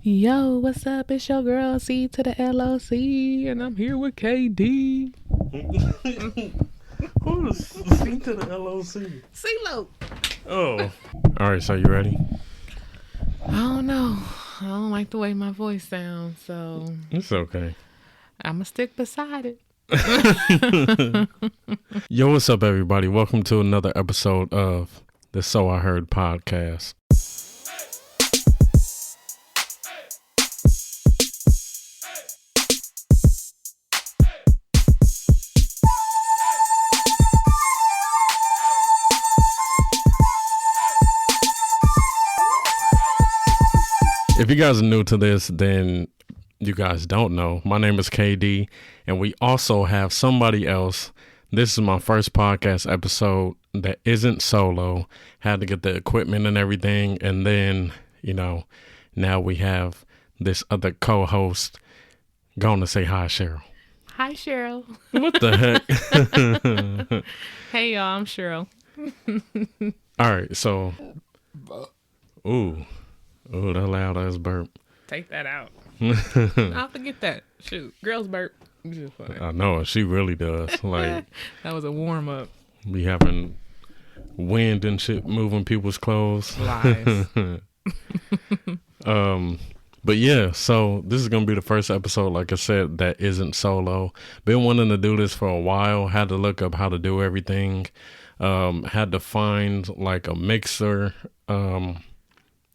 Yo, what's up? It's your girl C to the LOC, and I'm here with KD. Who's C to the LOC? CeeLo. Oh. Alright, so you ready? I don't know. I don't like the way my voice sounds, so It's okay. I'ma stick beside it. Yo, what's up, everybody? Welcome to another episode of the So I Heard podcast. If you guys are new to this, then you guys don't know. My name is KD, and we also have somebody else. This is my first podcast episode that isn't solo. Had to get the equipment and everything, and then, now we have this other co-host. Going to say hi, Cheryl. Hi, Cheryl. What the heck? Hey, y'all. I'm Cheryl. All right, so, ooh, that loud ass burp. Take that out. I'll forget that. Shoot, girls burp. Just funny. I know, she really does. Like, That was a warm up. be having wind and shit moving people's clothes. Lies. But yeah, so this is gonna be the first episode, like I said, that isn't solo. Been wanting to do this for a while. Had to look up how to do everything. Had to find like a mixer,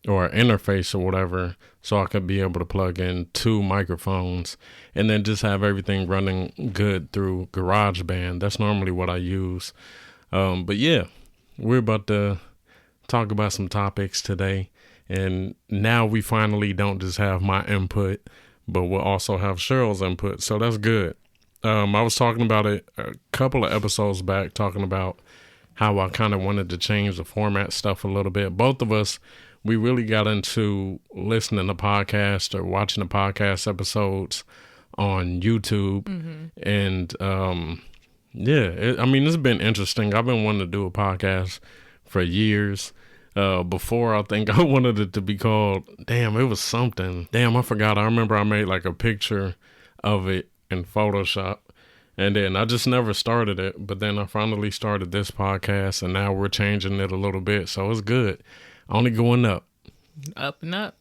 or an interface or whatever, so I could be able to plug in 2 microphones and then just have everything running good through GarageBand. That's normally what I use. But yeah, we're about to talk about some topics today. And now we finally don't just have my input, but we'll also have Cheryl's input. So that's good. I was talking about it a couple of episodes back, talking about how I kind of wanted to change the format stuff a little bit. Both of us, we really got into listening to podcasts or watching the podcast episodes on YouTube. Mm-hmm. And, it's been interesting. I've been wanting to do a podcast for years. Before, I think I wanted it to be called, it was something. I forgot. I remember I made like a picture of it in Photoshop. And then I just never started it. But then I finally started this podcast, and now we're changing it a little bit. So it's good. Only going up. Up and up.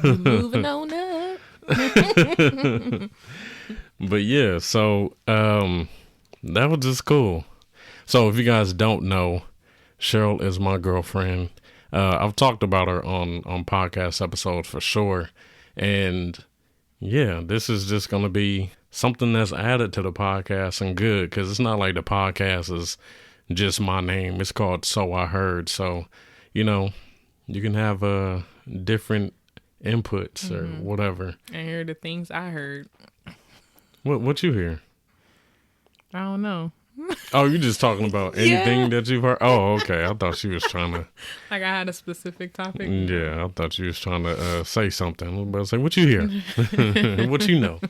Moving on up. But yeah, so that was just cool. So if you guys don't know, Cheryl is my girlfriend. I've talked about her on podcast episodes for sure. And yeah, this is just going to be something that's added to the podcast, and good, because it's not like the podcast is just my name. It's called So I Heard. So, you can have different inputs or whatever. And here are the things I heard. What you hear? I don't know. Oh, you just talking about anything that you've heard? Oh, okay. I thought she was trying to. Like I had a specific topic. Yeah, I thought you was trying to say something. I was about to say, what you hear? What you know?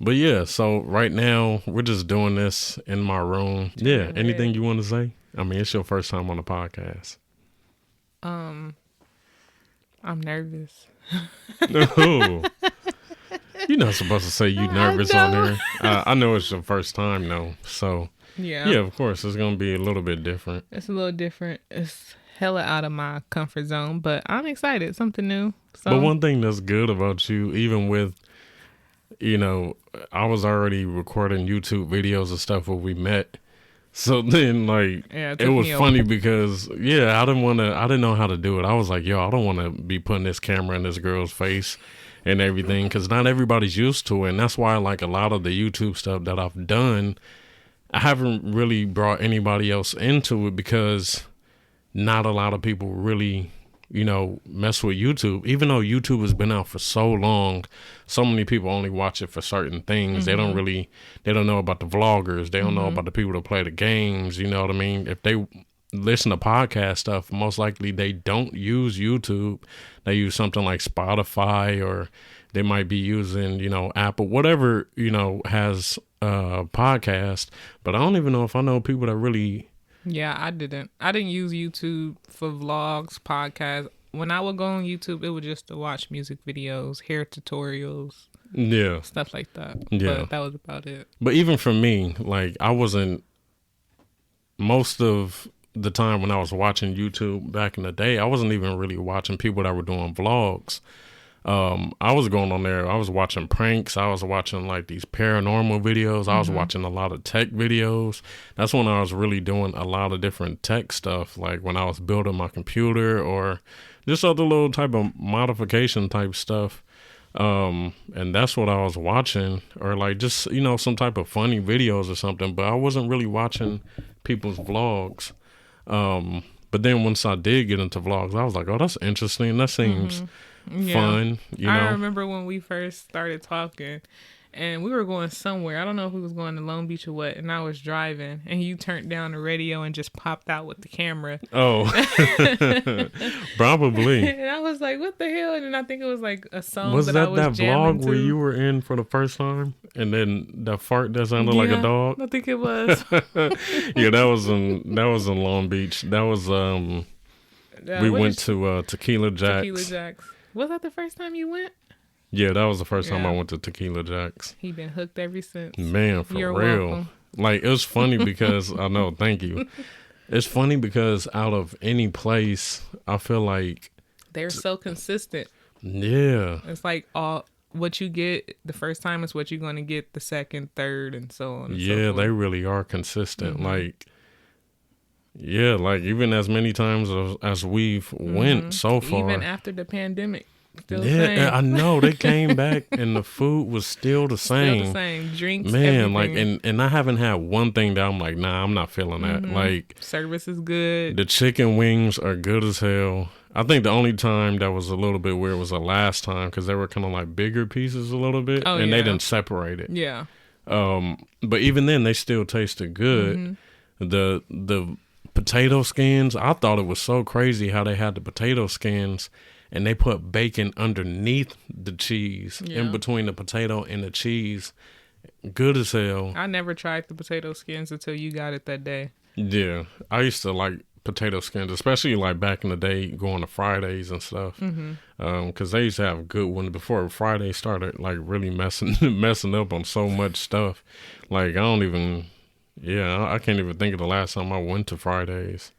But yeah, so right now we're just doing this in my room. Yeah, anything you want to say? I mean, it's your first time on the podcast. I'm nervous. No. You're not supposed to say you nervous on there. I know it's your first time though, so yeah, of course it's gonna be a little bit different. It's a little different. It's hella out of my comfort zone, but I'm excited. Something new. So. But one thing that's good about you, even with, I was already recording YouTube videos and stuff when we met. So then, it was funny because, I didn't know how to do it. I was like, I don't want to be putting this camera in this girl's face and everything, because not everybody's used to it. And that's why, a lot of the YouTube stuff that I've done, I haven't really brought anybody else into it, because not a lot of people really, mess with YouTube. Even though YouTube has been out for so long, so many people only watch it for certain things. Mm-hmm. They don't know about the vloggers. They don't know about the people that play the games. You know what I mean? If they listen to podcast stuff, most likely they don't use YouTube. They use something like Spotify, or they might be using, Apple, whatever, has a podcast. But I don't even know if I know people that really. Yeah, I didn't use YouTube for vlogs, podcasts. when I would go on YouTube, it was just to watch music videos, hair tutorials, Yeah. stuff like that. Yeah. But that was about it. But even for me, like I wasn't most of the time when I was watching YouTube back in the day, I wasn't even really watching people that were doing vlogs. I was going on there. I was watching pranks. I was watching like these paranormal videos. I was watching a lot of tech videos. That's when I was really doing a lot of different tech stuff. Like when I was building my computer or just other little type of modification type stuff. And that's what I was watching, or like just, you know, some type of funny videos or something, but I wasn't really watching people's vlogs. But then once I did get into vlogs, I was like, oh, that's interesting. That seems fun, you know. I remember when we first started talking and we were going somewhere. I don't know if we was going to Long Beach or what, and I was driving and you turned down the radio and just popped out with the camera. Oh, probably. And I was like, what the hell? And then I think it was like a song Was that I was that jamming vlog to. where you were in for the first time and then that fart that sounded like a dog? I think it was. Yeah, that was in Long Beach. That was we went to Tequila Jack's. Tequila Jack's. Was that the first time you went? Yeah, that was the first time Yeah. I went to Tequila Jack's. He been hooked ever since. Man, for You're real. welcome. Like, it was funny because, I know, thank you. It's funny because out of any place, I feel like, They're so consistent. yeah. It's like all what you get the first time is what you're going to get the second, third, and so on. And so Yeah, forth. they really are consistent. Like, yeah, like even as many times as we've went so far. Even after the pandemic. Still the Yeah, same. I know. They came back and the food was still the same. Still the same. Drinks, Man, everything. like, and I haven't had one thing that I'm like, nah, I'm not feeling that. Like, Service is good. the chicken wings are good as hell. I think the only time that was a little bit weird was the last time because they were kind of like bigger pieces a little bit, and they didn't separate it. Yeah. But even then, they still tasted good. The potato skins, I thought it was so crazy how they had the potato skins and they put bacon underneath the cheese, in between the potato and the cheese. Good as hell. I never tried the potato skins until you got it that day. Yeah, I used to like potato skins, especially like back in the day going to Fridays and stuff, because they used to have good ones before Friday started like really messing up on so much stuff. Like I can't even think of the last time I went to Fridays.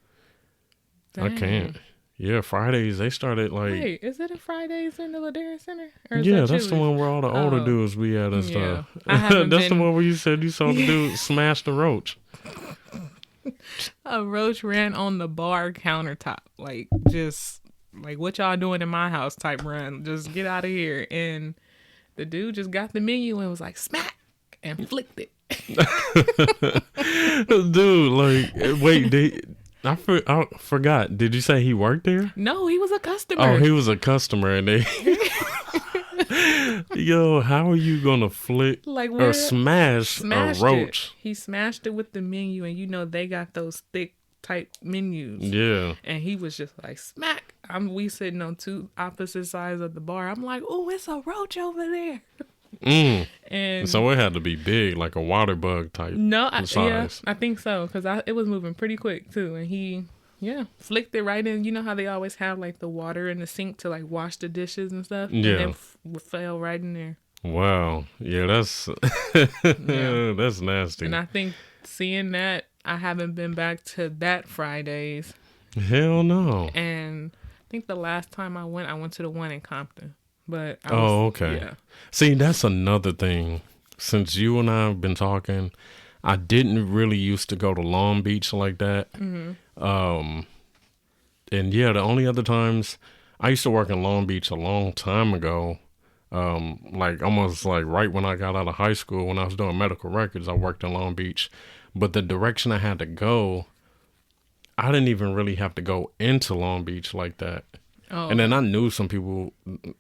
Dang. I can't. Yeah, Fridays they started like. Wait, is it a Fridays in the Ladera Center? Or is Yeah, that that's the Chili's? one where all the older dudes be at and Yeah. stuff. I haven't That's been- the one where you said you saw the dude smash the roach. A roach ran on the bar countertop, like just like what y'all doing in my house type run. Just get out of here. And the dude just got the menu and was like smack and flicked it. Dude, like, wait, I forgot. Did you say he worked there? No, he was a customer. Oh, he was a customer, and they. Yo, how are you gonna flick Like, or where- smash a smashed roach? it. He smashed it with the menu, and you know they got those thick type menus. Yeah. And he was just like smack. We sitting on two opposite sides of the bar. I'm like, oh, it's a roach over there. And So it had to be big, like a water bug type. Size. I think so, because it was moving pretty quick too, and he flicked it right in. You know how they always have like the water in the sink to like wash the dishes and stuff. Yeah. And then fell right in there. Wow. Yeah, that's that's nasty. And I think seeing that, I haven't been back to that Fridays. Hell no. And I think the last time I went to the one in Compton. But Okay. Yeah. See, that's another thing. Since you and I have been talking, I didn't really used to go to Long Beach like that. And yeah, the only other times I used to work in Long Beach a long time ago. Like almost like right when I got out of high school, when I was doing medical records, I worked in Long Beach. But the direction I had to go, I didn't even really have to go into Long Beach like that. Oh. And then I knew some people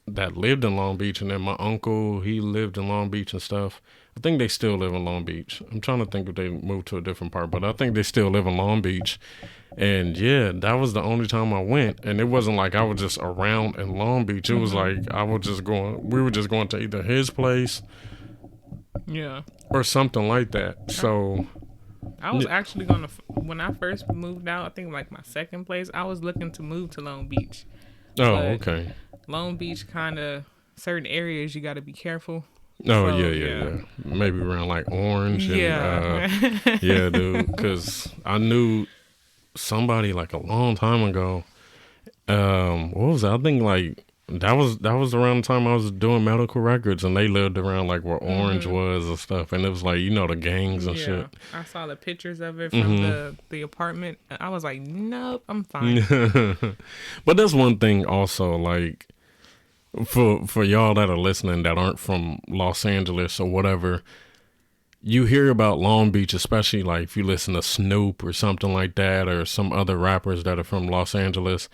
that lived in Long Beach, and then my uncle, he lived in Long Beach and stuff. I think they still live in Long Beach. I'm trying to think if they moved to a different part, but I think they still live in Long Beach. And yeah, that was the only time I went. And it wasn't like I was just around in Long Beach. It was like we were just going to either his place Yeah. or something like that. So I was actually when I first moved out, I think like my second place, I was looking to move to Long Beach. Oh, But okay. Long Beach, kind of certain areas you got to be careful. Oh, So, yeah. Maybe around like Orange and Yeah. yeah, dude. Because I knew somebody like a long time ago. What was it? I think like that was around the time I was doing medical records, and they lived around like where Orange was and stuff, and it was like the gangs and Yeah, shit. I saw the pictures of it from the apartment. I was like, nope, I'm fine. But that's one thing also, like for y'all that are listening that aren't from Los Angeles or whatever, you hear about Long Beach, especially like if you listen to Snoop or something like that, or some other rappers that are from Los Angeles,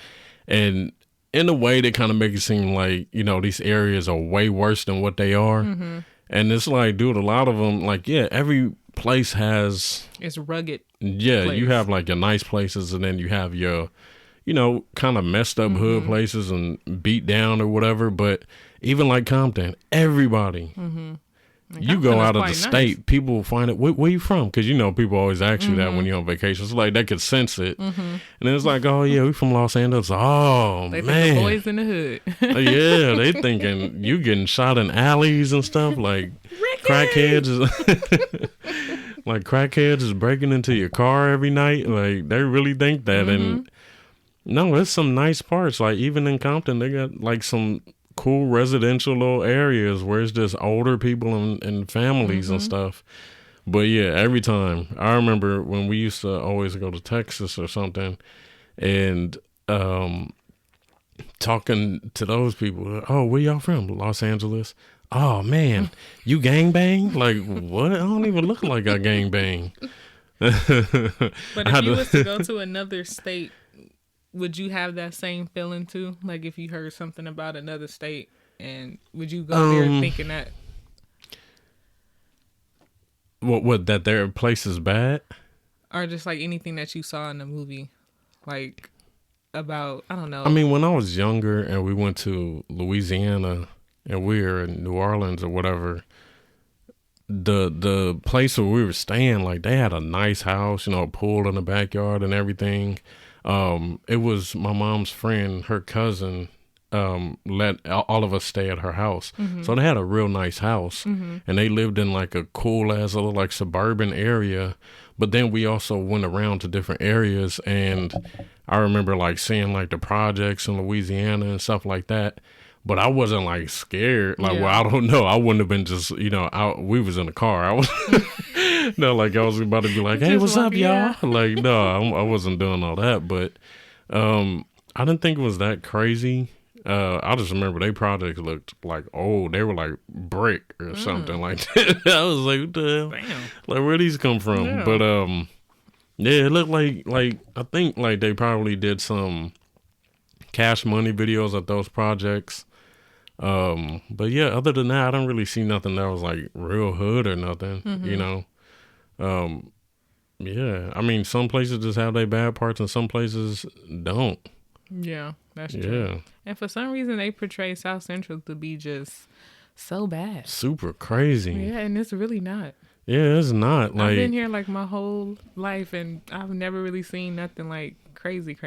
and in a way they kind of make it seem like these areas are way worse than what they are. And it's like, dude, a lot of them, like, yeah, every place has, It's rugged. yeah, Place. you have like your nice places, and then you have your kind of messed up hood places and beat down or whatever. But even like Compton, everybody, you go out of the state, people will find it. Where you from? Because people always ask you that when you're on vacation. It's like they could sense it, and it's like, oh yeah, we from Los Angeles. Oh they man, think the boys in the hood. Yeah, they thinking you getting shot in alleys and stuff. Like crackheads is like crackheads is breaking into your car every night. Like they really think that. And no, there's some nice parts. Like even in Compton, they got like some cool residential little areas where it's just older people and families and stuff. But yeah, every time I remember when we used to always go to Texas or something, and talking to those people. Oh, where y'all from? Los Angeles. Oh man, you gangbang? Like what? I don't even look like I gangbang. But if you was to go to another state, would you have that same feeling too? Like if you heard something about another state, and would you go there thinking that? What that their place is bad? Or just like anything that you saw in the movie, like about, I don't know. I mean, when I was younger and we went to Louisiana and we were in New Orleans or whatever, the place where we were staying, like they had a nice house, a pool in the backyard and everything. It was my mom's friend, her cousin, let all of us stay at her house. So they had a real nice house, and they lived in like a cool ass little like suburban area. But then we also went around to different areas, and I remember like seeing like the projects in Louisiana and stuff like that. But I wasn't like scared. Like, well, I don't know. I wouldn't have been just, we was in the car. I was, no, like I was about to be like, hey, what's up, y'all? Like, no, I wasn't doing all that. But I didn't think it was that crazy. I just remember they projects looked like old. They were like brick or something like that. I was like, what the hell? Damn. Like, where these come from? Yeah. But yeah, it looked like I think like they probably did some Cash Money videos at those projects. But yeah, other than that, I don't really see nothing that was like real hood or nothing. Yeah, I mean, some places just have their bad parts and some places don't. Yeah, that's true. Yeah. And for some reason, they portray South Central to be just so bad. Super crazy. Yeah, and it's really not. Yeah, it's not. Like, I've been here like my whole life, and I've never really seen nothing like crazy.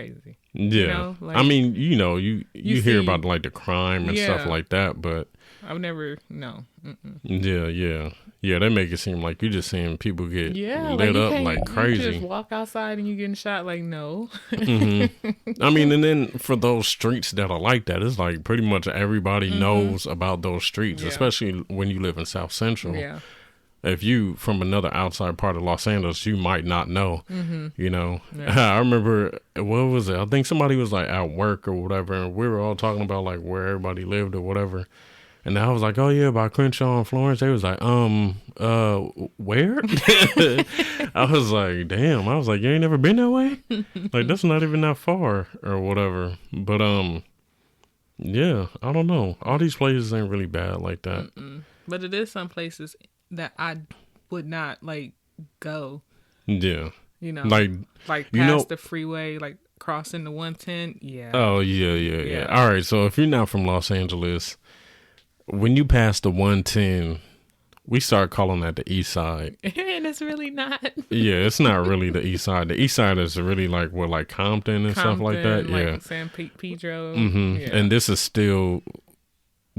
Yeah. Like, I mean, you hear about like the crime and stuff like that, but I've never, no. Yeah, they make it seem like you just seeing people get lit up like crazy. You just walk outside and you getting shot, like, no. I mean, and then for those streets that are like that, it's like pretty much everybody knows about those streets, especially when you live in South Central. Yeah. If you from another outside part of Los Angeles, you might not know, I remember, what was it? I think somebody was like at work or whatever, and we were all talking about like where everybody lived or whatever. And I was like, oh yeah, by Crenshaw and Florence. They was like, where? I was like, damn. I was like, you ain't never been that way? Like, that's not even that far or whatever. But, yeah, I don't know. All these places ain't really bad like that. But it is some places that I would not like go. Yeah. Like past the freeway, like crossing the 110. Yeah. Oh, yeah. All right. So if you're not from Los Angeles, when you pass the 110, we started calling that the East Side. And it's really not. Yeah, it's not really the East Side. The East Side is really like like Compton and stuff like that. Like Yeah, San Pedro. Yeah. And this is still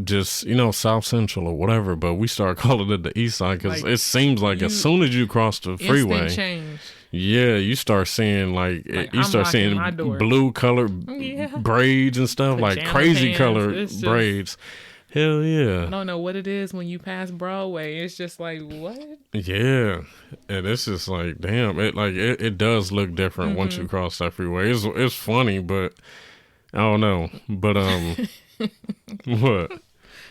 just South Central or whatever. But we started calling it the East Side because it seems like as soon as you cross the freeway, change. Yeah, you start seeing you start seeing blue colored braids and stuff, Pajama like crazy pants. colored braids. Hell yeah. I don't know what it is when you pass Broadway. It's just like, what? Yeah. And it's just like, damn, it does look different once you cross that freeway. It's funny, but I don't know. But what?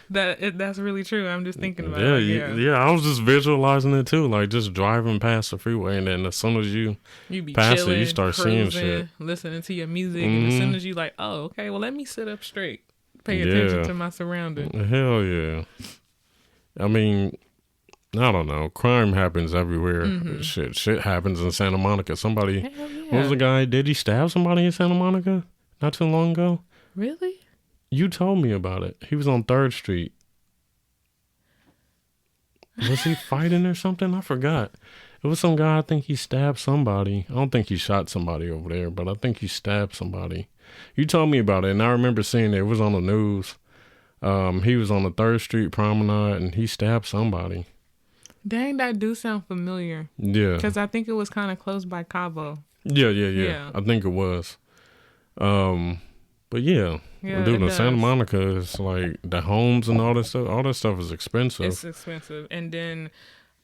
That's really true. I'm just thinking about it. Yeah, I was just visualizing it too, like just driving past the freeway, and then as soon as you be pass chilling, it, you start cruising, seeing shit, listening to your music, and as soon as you like, oh, okay, well, let me sit up straight, pay attention to my surroundings. Hell yeah. I mean, I don't know. Crime happens everywhere. Shit happens in Santa Monica. Somebody, what was the guy? Did he stab somebody in Santa Monica not too long ago? Really? You told me about it. He was on 3rd Street. Was he fighting or something? I forgot. It was some guy, I think he stabbed somebody. I don't think he shot somebody over there, but I think he stabbed somebody. You told me about it, and I remember seeing it. It was on the news. He was on the 3rd Street promenade, and he stabbed somebody. Dang, that do sound familiar. Yeah. Because I think it was kind of close by Cabo. Yeah. I think it was. But yeah, dude, in Santa Monica is like the homes and all that stuff. All that stuff is expensive. It's expensive. And then,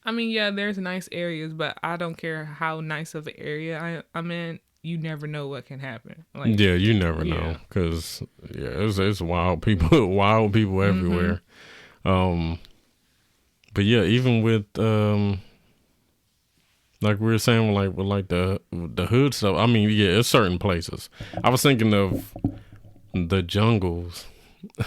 I mean, yeah, there's nice areas, but I don't care how nice of an area I'm in. You never know what can happen. Like, yeah, you never know because it's wild people, everywhere. But yeah, even with like we were saying, with the hood stuff. I mean, yeah, it's certain places. I was thinking of the jungles.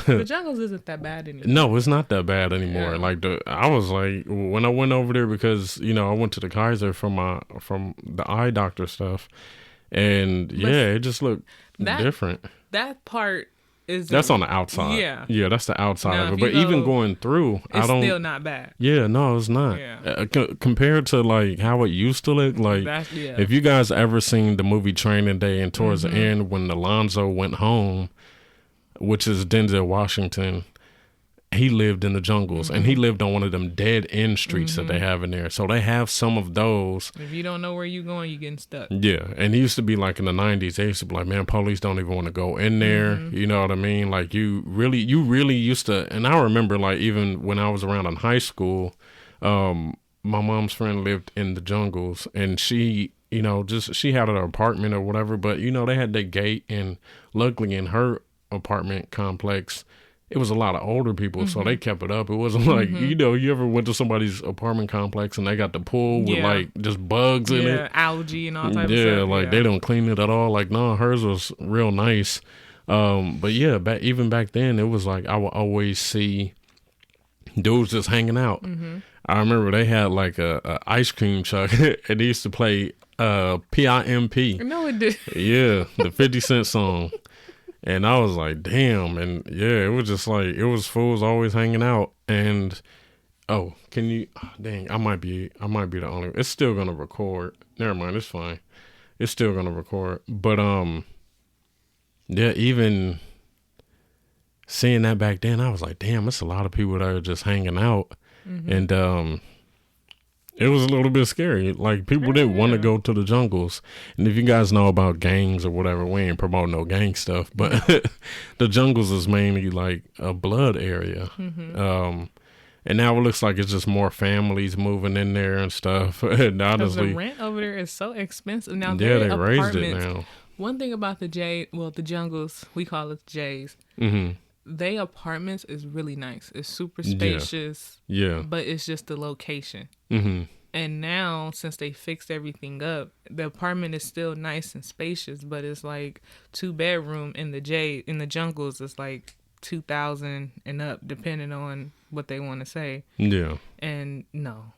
The jungles isn't that bad anymore. No, it's not that bad anymore. Yeah. I was like, when I went over there because I went to the Kaiser from the eye doctor stuff, and it just looked different. That part that's on the outside. Yeah, that's the outside of it. But even going through, it's still not bad. Yeah, no, it's not. Yeah. Compared to like how it used to look, if you guys ever seen the movie Training Day, and towards the end when Alonzo went home, which is Denzel Washington, he lived in the jungles, and he lived on one of them dead end streets that they have in there. So they have some of those. If you don't know where you're going, you're getting stuck. Yeah, and he used to be like in the 90s. They used to be like, man, police don't even want to go in there. You know what I mean? Like you really used to. And I remember like even when I was around in high school, my mom's friend lived in the jungles, and she, she had an apartment or whatever. But they had their gate, and luckily in her apartment complex, it was a lot of older people, so they kept it up. It wasn't like, you ever went to somebody's apartment complex and they got the pool with like just bugs in it. Algae and all types of stuff. They don't clean it at all. Like, no, hers was real nice. But yeah, even back then, it was like I would always see dudes just hanging out. I remember they had like a ice cream truck and they used to play PIMP. No, it did. Yeah, the 50 Cent song. And I was like, damn. And yeah, it was just like, it was fools always hanging out. And, dang, I might be the only, it's still going to record. Never mind, it's fine. It's still going to record. But, yeah, even seeing that back then, I was like, damn, it's a lot of people that are just hanging out. And, it was a little bit scary. Like, people didn't want to go to the jungles. And if you guys know about gangs or whatever, we ain't promoting no gang stuff. But the jungles is mainly like a blood area. And now it looks like it's just more families moving in there and stuff. And honestly, the rent over there is so expensive now. Yeah, they raised it now. One thing about the jungles, we call it J's. They apartments is really nice. It's super spacious. Yeah. But it's just the location. And now, since they fixed everything up, the apartment is still nice and spacious, but it's like 2-bedroom in the jungles. It's like 2,000 and up, depending on what they want to say. Yeah. And no.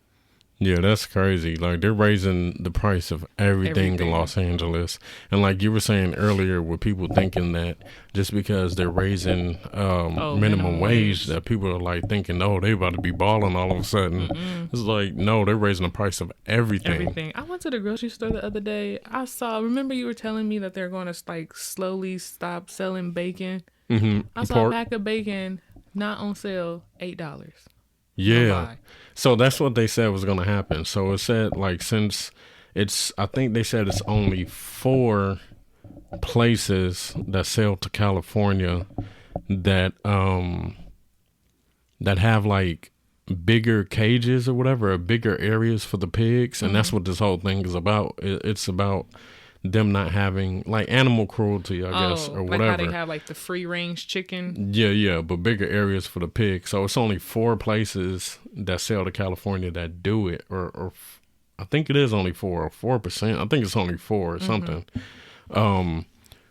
Yeah, that's crazy. Like they're raising the price of everything in Los Angeles. And like you were saying earlier with people thinking that just because they're raising minimum wage that people are like thinking, oh, they about to be balling all of a sudden. It's like, no, they're raising the price of everything. I went to the grocery store the other day. Remember you were telling me that they're going to like slowly stop selling bacon? I saw a pack of bacon not on sale, $8. Yeah. So that's what they said was going to happen. So it said like since I think they said it's only 4 places that sell to California that that have like bigger cages or whatever, or bigger areas for the pigs, and that's what this whole thing is about. It's about them not having like animal cruelty, I guess, or whatever. Like how they have like the free range chicken. Yeah, but bigger areas for the pig. So it's only 4 places that sell to California that do it, or I think it is only 4 or 4%. I think it's only 4 or something.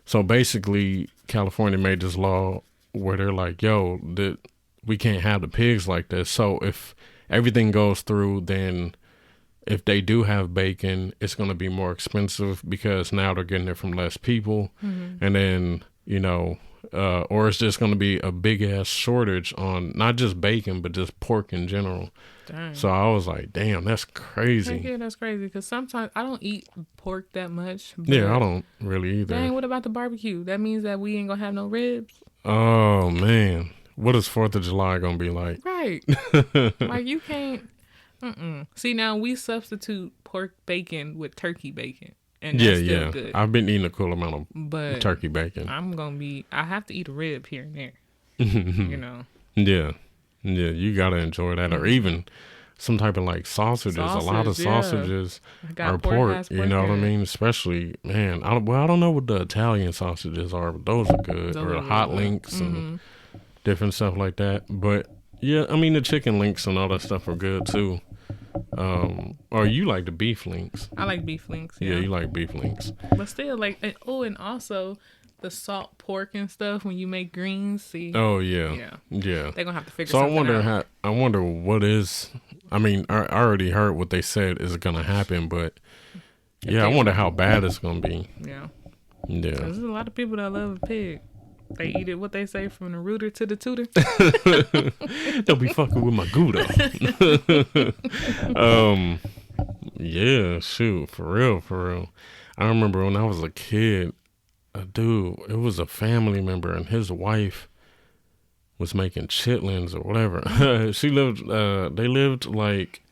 So basically, California made this law where they're like, yo, we can't have the pigs like this. So if everything goes through, then if they do have bacon, it's going to be more expensive because now they're getting it from less people. And then, or it's just going to be a big ass shortage on not just bacon, but just pork in general. Dang. So I was like, damn, that's crazy. Yeah, that's crazy because sometimes I don't eat pork that much. Yeah, I don't really either. Dang, what about the barbecue? That means that we ain't going to have no ribs? Oh, man. What is 4th of July going to be like? Right. Like you can't. See, now we substitute pork bacon with turkey bacon, and that's still good. I've been eating a cool amount of turkey bacon. I have to eat a rib here and there. Yeah, you gotta enjoy that, or even some type of like sausages. A lot of sausages are pork. You know what I mean? Especially, man. I don't know what the Italian sausages are, but those are good. Or the hot links and different stuff like that. But yeah, I mean the chicken links and all that stuff are good too. Or you like the beef links? I like beef links. Yeah, you like beef links. But still, like, and also the salt pork and stuff when you make greens. See? Oh yeah. They're gonna have to figure. So I wonder what is. I mean, I already heard what they said is gonna happen, but I wonder how bad it's gonna be. Yeah. There's a lot of people that love a pig. They eat it, what they say, from the rooter to the tutor. Don't be fucking with my Gouda. Yeah, shoot, for real. I remember when I was a kid, it was a family member, and his wife was making chitlins or whatever. They lived like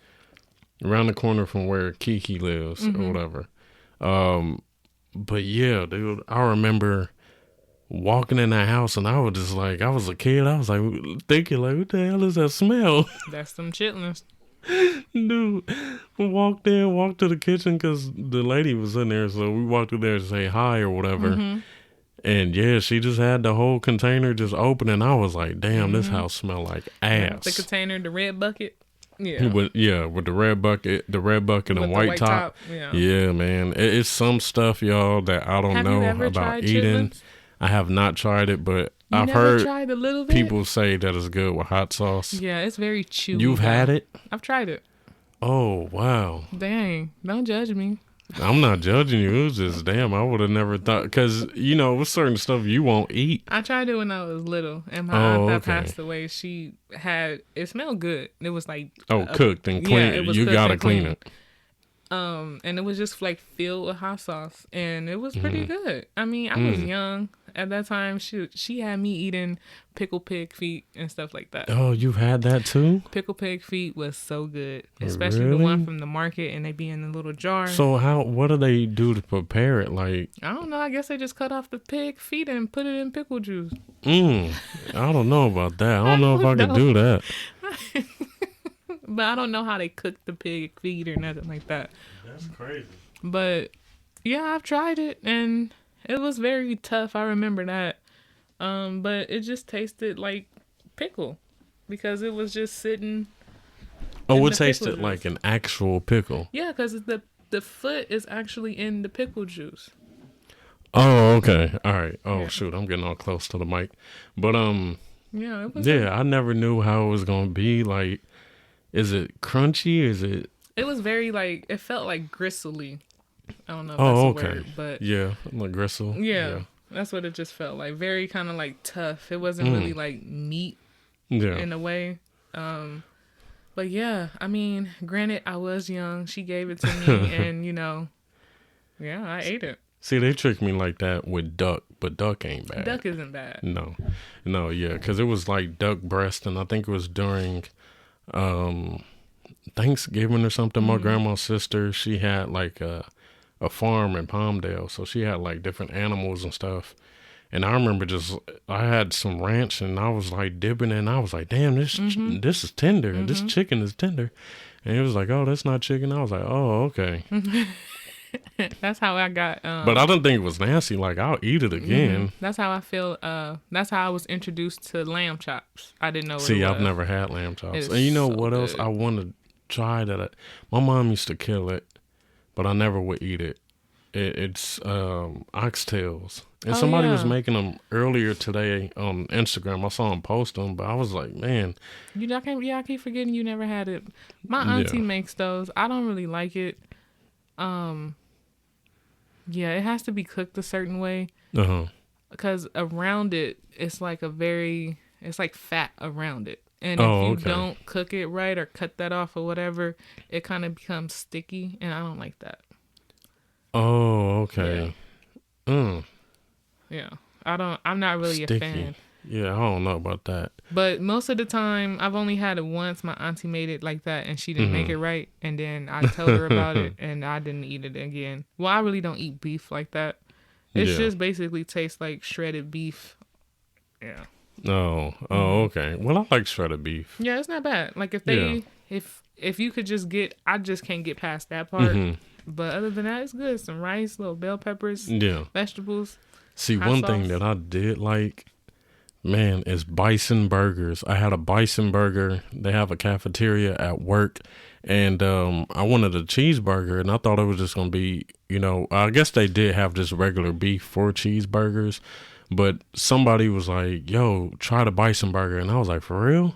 around the corner from where Kiki lives or whatever. But yeah, dude, I remember walking in that house, and I was just like, I was a kid. I was like thinking, like, what the hell is that smell? That's some chitlins. Dude, we walked to the kitchen because the lady was in there. So we walked in there to say hi or whatever. And yeah, she just had the whole container just open, and I was like, damn, this house smell like ass. The container, the red bucket. Yeah. With the red bucket and white top. Yeah, man. It's some stuff, y'all, that I don't know about eating. Chitlins? I have not tried it, but I've heard tried a little bit? People say that it's good with hot sauce. Yeah, it's very chewy. You've had it? I've tried it. Oh, wow. Dang, don't judge me. I'm not judging you. It was just, damn, I would have never thought, because, with certain stuff you won't eat. I tried it when I was little, and my aunt that passed away, it smelled good. It was like... cooked and clean. Yeah, you got to clean it. And it was just like filled with hot sauce, and it was pretty good. I mean, I was young at that time. She had me eating pickled pig feet and stuff like that. Oh, you've had that too? Pickled pig feet was so good, especially the one from the market, and they be in a little jar. So what do they do to prepare it? Like, I don't know. I guess they just cut off the pig feet and put it in pickle juice. I don't know about that. I don't know if I could do that. But I don't know how they cook the pig feet or nothing like that. That's crazy. But yeah, I've tried it, and it was very tough. I remember that. But it just tasted like pickle because it was just sitting. Oh, it tasted like an actual pickle. Yeah, because the foot is actually in the pickle juice. Oh, okay. All right. Oh, shoot. I'm getting all close to the mic. But, yeah, it was. Yeah, I never knew how it was going to be. Like, is it crunchy? Is it It was very like it felt like gristly. I don't know if Oh, that's a okay. word, but Yeah, like gristle. yeah, Yeah. that's what it just felt like. Very kind of like tough. It wasn't really Mm. like meat Yeah. in a way. But yeah, I mean, granted, I was young. She gave it to me, and yeah, I ate it. See, they tricked me like that with duck, but duck ain't bad. Duck isn't bad. No, no, yeah, because it was like duck breast, and I think it was during um Thanksgiving or something. My grandma's sister, she had like a farm in Palmdale, so she had like different animals and stuff. And I remember I had some ranch, and I was like dipping it, and I was like, damn, this is tender, and this chicken is tender. And it was like, oh, that's not chicken. I was like, oh, okay. That's how I got. But I didn't think it was nasty. Like, I'll eat it again. That's how I feel. That's how I was introduced to lamb chops. I didn't know what See, it was. I've never had lamb chops. It's And you know so what else good. I want to try that? My mom used to kill it, but I never would eat it. It's oxtails. And Oh, somebody was yeah. making them earlier today on Instagram. I saw them post them, but I was like, man. I keep forgetting you never had it. My auntie Yeah. makes those. I don't really like it. Yeah, it has to be cooked a certain way Uh-huh. because around it, it's like it's like fat around it. And Oh, if you okay. don't cook it right or cut that off or whatever, it kind of becomes sticky, and I don't like that. Oh, okay. Yeah, I'm not really a Sticky. fan. Yeah, I don't know about that. But most of the time, I've only had it once. My auntie made it like that, and she didn't make it right. And then I told her about it, and I didn't eat it again. Well, I really don't eat beef like that. It Yeah. just basically tastes like shredded beef. Yeah. Oh, okay. Well, I like shredded beef. Yeah, it's not bad. Like Yeah. if you could just I just can't get past that part. Mm-hmm. But other than that, it's good. Some rice, little bell peppers, Yeah. vegetables. See, Hot one thing sauce. that I did like, man, is Bison Burgers. I had a Bison Burger. They have a cafeteria at work, and I wanted a cheeseburger, and I thought it was just gonna be, I guess they did have just regular beef for cheeseburgers, but somebody was like, "Yo, try the Bison Burger," and I was like, "For real?"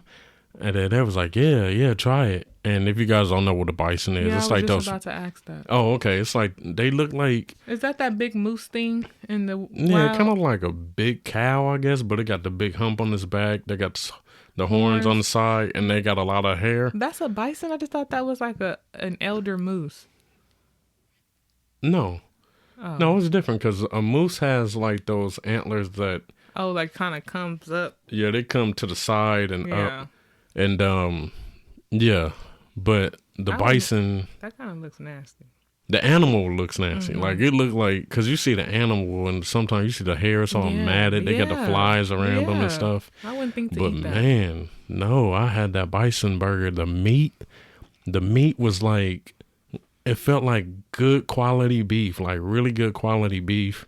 And then they was like, "Yeah, try it." And if you guys don't know what a bison is, Yeah, it's I was like just those. about to ask that. Oh, okay. It's like they look like. Is that big moose thing in the Yeah, wild? kind of like a big cow, I guess, but it got the big hump on its back. They got the horns on the side, and they got a lot of hair. That's a bison? I just thought that was like an elder moose. No, no, it's different because a moose has like those antlers that, Oh, like kind of comes up. yeah, they come to the side and Yeah. up, and yeah, but the I don't- bison, That kind of looks nasty. the animal looks nasty. Mm-hmm. Like it looked like because you see the animal, and sometimes you see the hair, it's all Yeah, matted. They got the yeah, flies around them yeah. and stuff. I wouldn't think to But eat that. man, no, I had that Bison Burger. The meat was like, it felt like good quality beef, like really good quality beef.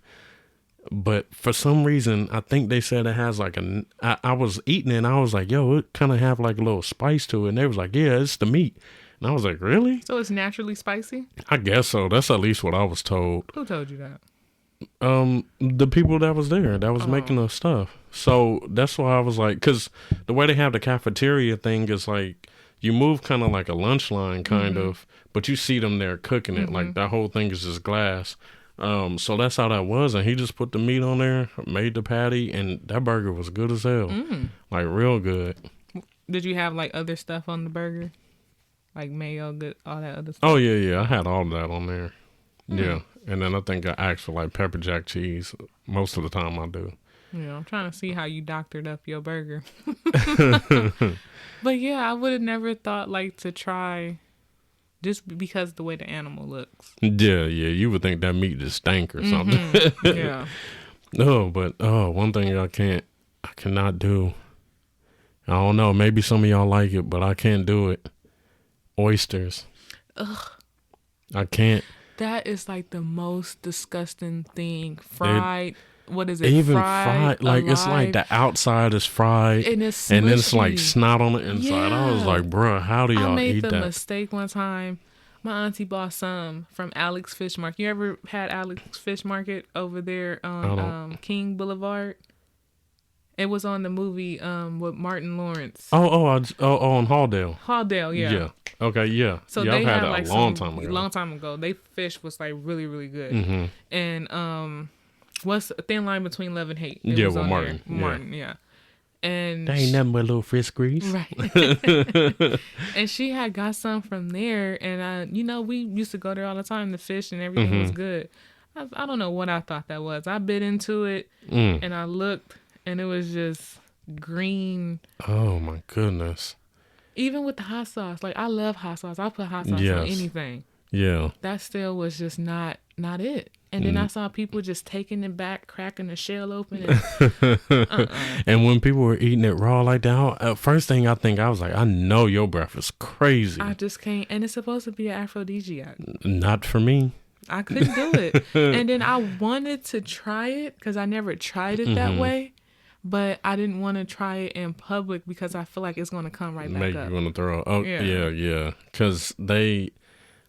But for some reason, I think they said it has like I was eating it and I was like, yo, it kind of have like a little spice to it. And they was like, yeah, it's the meat. And I was like, really? So it's naturally spicy? I guess so. That's at least what I was told. Who told you that? The people that was there that was making the stuff. So that's why I was like, because the way they have the cafeteria thing is like you move kind of like a lunch line kind of, but you see them there cooking it. Like that whole thing is just glass. So that's how that was. And he just put the meat on there, made the patty, and that burger was good as hell. Like real good. Did you have like other stuff on the burger? Like mayo, good, all that other stuff? Oh yeah. I had all that on there. Yeah. And then I think I asked for like pepper jack cheese. Most of the time I do. Yeah, I'm trying to see how you doctored up your burger. But yeah, I would have never thought like to try just because the way the animal looks. Yeah. You would think that meat just stank or something. Yeah. No, but one thing I cannot do. I don't know. Maybe some of y'all like it, but I can't do it. Oysters. Ugh. I can't. That is like the most disgusting thing. Fried. What is it? Even fried, like it's like alive, the outside is fried, and it's and then it's like smushy. snot on the inside. I was Yeah. like, bruh, how do I y'all made eat the that? mistake one time. My auntie bought some from Alex Fish Market. You ever had Alex Fish Market over there on King Boulevard? It was on the movie with Martin Lawrence. On Halldale. Halldale, yeah. Yeah. Okay, yeah. So yeah, they I've had had it like a long time ago. Long time ago. They fish was like really, really good. Mm-hmm. And what's a Thin Line Between Love and Hate? It Yeah, was with on Martin. there. Martin, yeah. And They ain't nothing but little fish grease. Right. And she had got some from there, and we used to go there all the time to fish, and everything was good. I don't know what I thought that was. I bit into it, and I looked, and it was just green. Oh my goodness. Even with the hot sauce, like I love hot sauce. I put hot sauce on anything. Yeah. That still was just not it. And then I saw people just taking it back, cracking the shell open. And, and when people were eating it raw like that, first thing I was like, I know your breath is crazy. I just can't. And it's supposed to be an aphrodisiac. Not for me. I couldn't do it. And then I wanted to try it because I never tried it that way. But I didn't want to try it in public because I feel like it's going to come right back up. Make you want to throw up. Oh, yeah. Because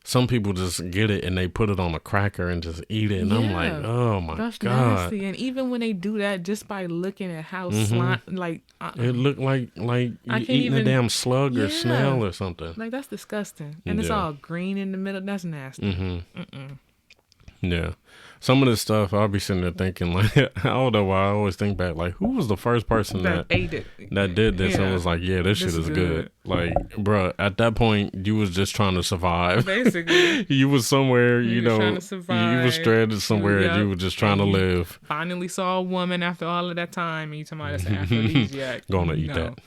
some people just get it and they put it on a cracker and just eat it. And I'm like, oh my that's God. Nasty. And even when they do that, just by looking at how slime, like. It looked like you eating a damn slug or snail or something. Like, that's disgusting. And it's all green in the middle. That's nasty. Yeah. Some of this stuff, I'll be sitting there thinking, like, I don't know why I always think back, like, who was the first person that ate it? That did this and was like, yeah, this shit is good. Like, bruh, at that point, you was just trying to survive. Basically. You was somewhere, you trying to survive. You was stranded somewhere and you were just trying to live. Finally saw a woman after all of that time and you talking about this aphrodisiac. Gonna eat that.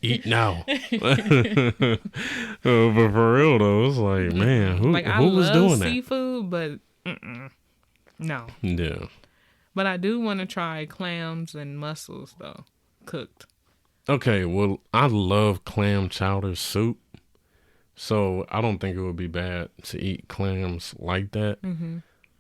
Eat now. But for real though, it's like, man, who was doing that? Seafood, but no. Yeah. But I do want to try clams and mussels though, cooked. Okay, well, I love clam chowder soup, so I don't think it would be bad to eat clams like that.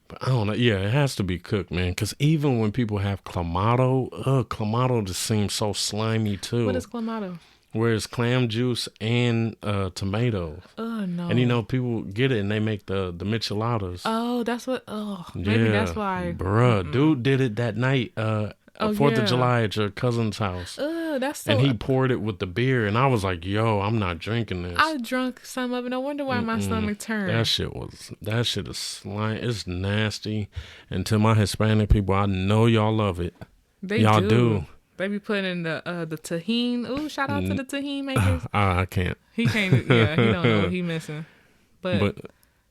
But I don't know. Yeah, it has to be cooked, man. Because even when people have Clamato, Clamato just seems so slimy too. What is Clamato? Where it's clam juice and tomatoes. Oh, no. And, people get it and they make the micheladas. Oh, that's what, maybe that's why. Bruh, dude did it that night, 4th of July at your cousin's house. That's so. And he poured it with the beer and I was like, yo, I'm not drinking this. I drunk some of it. I wonder why my stomach turned. That shit is slimy. It's nasty. And to my Hispanic people, I know y'all love it. Y'all do. They be putting in the tahini. Ooh, shout out to the tahini makers. I can't. He can't. Yeah, he don't know what he missing. But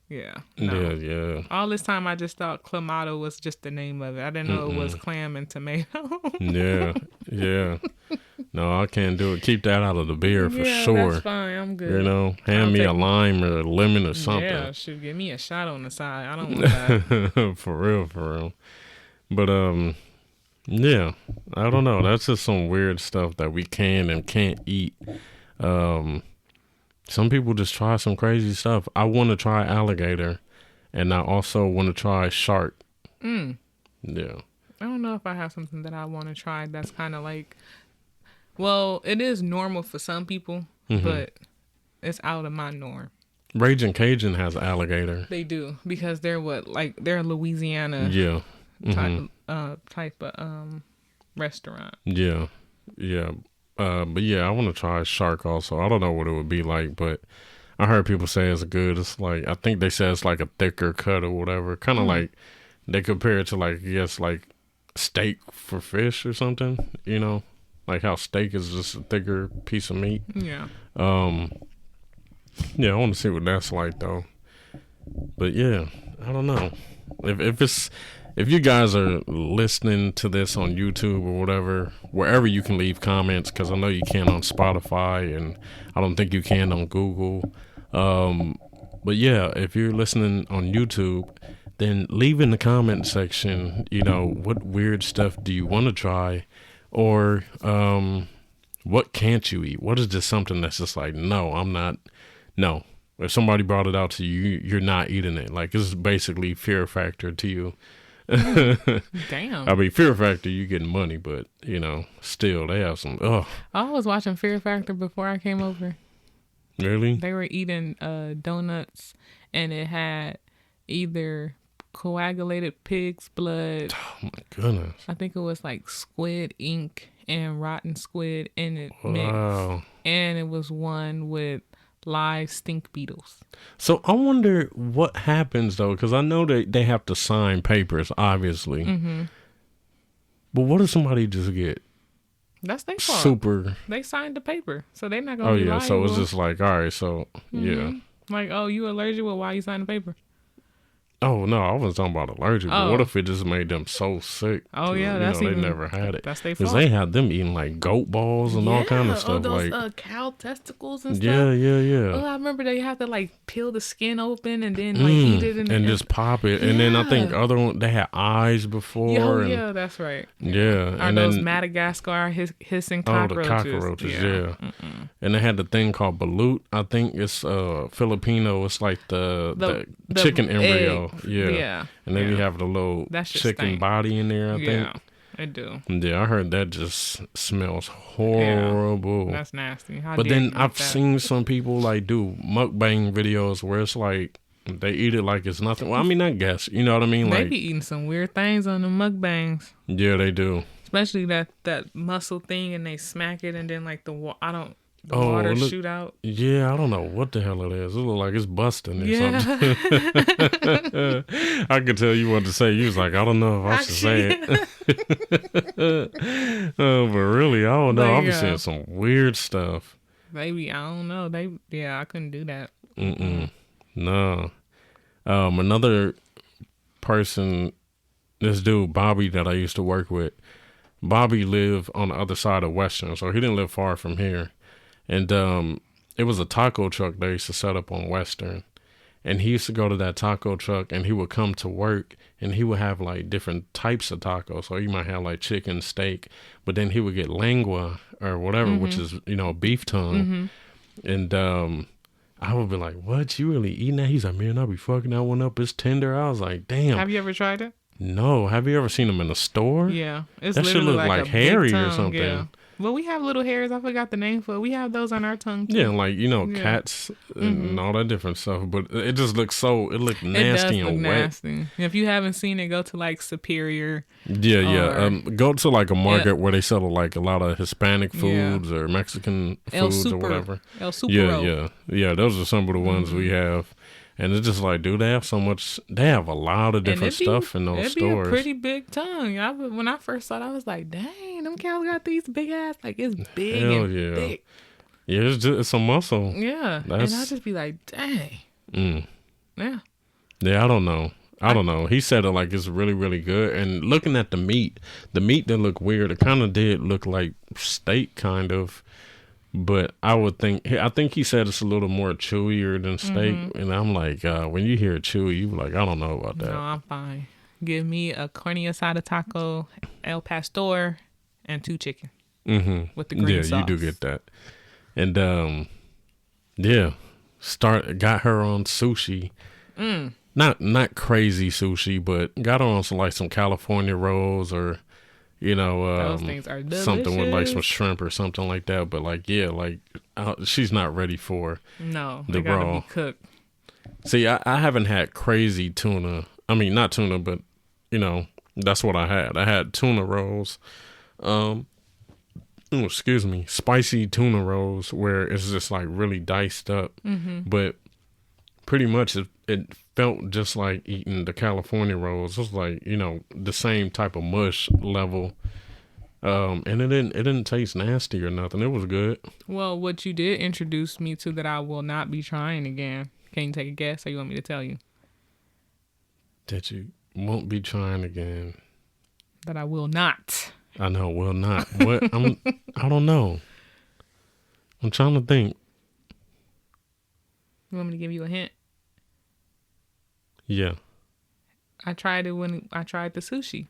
yeah. No. Yeah. All this time, I just thought Clamato was just the name of it. I didn't know it was clam and tomato. Yeah. No, I can't do it. Keep that out of the beer for sure. That's fine. I'm good. Hand me a lime or a lemon or something. Yeah, should give me a shot on the side. I don't want that. For real. But yeah, I don't know. That's just some weird stuff that we can and can't eat. Some people just try some crazy stuff. I want to try alligator, and I also want to try shark. Yeah. I don't know if I have something that I want to try that's kind of like, well, it is normal for some people, but it's out of my norm. Raging Cajun has alligator. They do, because they're they're Louisiana. Yeah. Type of restaurant. Yeah. But yeah, I want to try shark also. I don't know what it would be like, but I heard people say it's good. It's like, I think they say it's like a thicker cut or whatever. Kind of like they compare it to like steak for fish or something, like how steak is just a thicker piece of meat. Yeah. Yeah, I want to see what that's like though. But yeah, I don't know. If you guys are listening to this on YouTube or whatever, wherever you can leave comments, because I know you can on Spotify and I don't think you can on Google. But yeah, if you're listening on YouTube, then leave in the comment section, what weird stuff do you want to try, or what can't you eat? What is just something that's just like, no, I'm not, no. If somebody brought it out to you, you're not eating it. Like, this is basically Fear Factor to you. Damn. I mean, Fear Factor, you getting money, but still they have some. I was watching Fear Factor before I came over. Really? They were eating donuts, and it had either coagulated pig's blood. Oh my goodness. I think it was like squid ink and rotten squid in it mixed. Wow. And it was one with live stink beetles. So I wonder what happens though, because I know they have to sign papers, obviously. Mm-hmm. But what if somebody just get That's their fault. super? They signed the paper, so they're not gonna be liable. So it's just like, all right, so Mm-hmm. Like, oh, you allergic? Well, why you signed the paper? Oh no, I wasn't talking about allergic. But what if it just made them so sick? Oh yeah, that's they never had it. That's their fault. Because they had them eating like goat balls and all kind of stuff. Those like cow testicles and stuff. Yeah. Oh, I remember they have to like peel the skin open and then like eat it and just pop it. And then I think other one they had eyes before. Yeah, that's right. Yeah, and those Madagascar hissing cockroaches. Oh, the cockroaches. Yeah. And they had the thing called balut. I think it's Filipino. It's like the chicken embryo. Egg. Yeah. And then you have the little chicken body in there, I think. Yeah, I do. Yeah, I heard that just smells horrible. Yeah, that's nasty. But then I've seen some people like do mukbang videos where it's like they eat it like it's nothing. Well, I mean, I guess, you know what I mean? They like, be eating some weird things on the mukbangs. Yeah, they do. Especially that muscle thing, and they smack it, and then like the water shoot out. Yeah, I don't know what the hell it is. It look like it's busting or something. I could tell you what to say. You was like, I don't know if I should say it. But really, I don't know. I've been seeing some weird stuff. Maybe, I don't know. I couldn't do that. No. Another person, this dude, Bobby, that I used to work with, Bobby lived on the other side of Western, so he didn't live far from here. And it was a taco truck they used to set up on Western. And he used to go to that taco truck and he would come to work and he would have like different types of tacos. So he might have like chicken, steak, but then he would get lengua or whatever, which is, beef tongue. And I would be like, what? You really eating that? He's like, man, I'll be fucking that one up. It's tender. I was like, damn. Have you ever tried it? No. Have you ever seen them in the store? Yeah. It's that should look like hairy or something. Yeah. Well, we have little hairs. I forgot the name for it. We have those on our tongue too. Yeah, like, cats and all that different stuff. But it just looks it looked nasty and wet. Nasty. If you haven't seen it, go to like Superior. Yeah. Go to like a market where they sell like a lot of Hispanic foods or Mexican foods or whatever. El Super. Yeah. Those are some of the ones we have. And it's just like, dude, they have a lot of different stuff in those stores. It'd be a pretty big tongue. When I first saw it, I was like, dang, them cows got these big ass, like it's big and thick. Yeah, it's a muscle. Yeah. And I'd just be like, dang. Yeah. Yeah, I don't know. He said it like it's really, really good. And looking at the meat didn't look weird. It kind of did look like steak kind of. But I think he said it's a little more chewier than steak. And I'm like, when you hear chewy, you like, I don't know about that. No, I'm fine. Give me a carne asada taco, El Pastor, and 2 chicken. With the green sauce. Yeah, you do get that. And, got her on sushi. Not crazy sushi, but got her on some California rolls or... those things are delicious. Something with like some shrimp or something like that. But she's not ready for they gotta be cooked. See, I haven't had crazy tuna. I mean, not tuna, but that's what I had. I had tuna rolls. Excuse me, spicy tuna rolls where it's just like really diced up. But pretty much it felt just like eating the California rolls. It was like, the same type of mush level. And it didn't taste nasty or nothing. It was good. Well, what you did introduce me to that I will not be trying again. Can you take a guess or you want me to tell you? That you won't be trying again. That I will not. I know, will not. What? I don't know. I'm trying to think. You want me to give you a hint? Yeah. I tried it when I tried the sushi.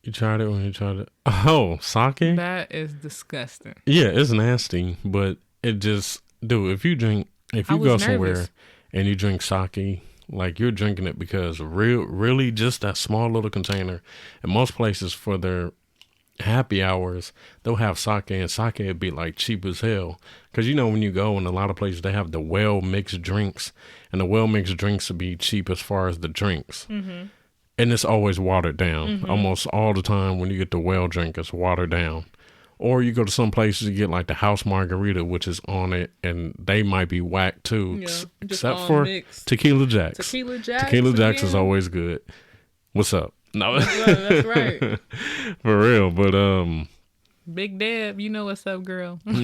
You tried it when you tried it? Oh, sake? That is disgusting. Yeah, it's nasty, but it just, dude, if you go somewhere and you drink sake, like you're drinking it because really just that small little container. And most places for their happy hours, they'll have sake, and sake would be like cheap as hell. Because you know, when you go in a lot of places, they have the well mixed drinks, and the well mixed drinks would be cheap as far as the drinks. Mm-hmm. And it's always watered down. Mm-hmm. Almost all the time when you get the well drink, it's watered down. Or you go to some places, you get like the house margarita, which is on it, and they might be whack too. Yeah, except for mixed. Tequila Jacks. Tequila Jacks. Tequila Jacks again? is always good. What's up? No, That's right. For real. But Big Deb, you know what's up, girl. but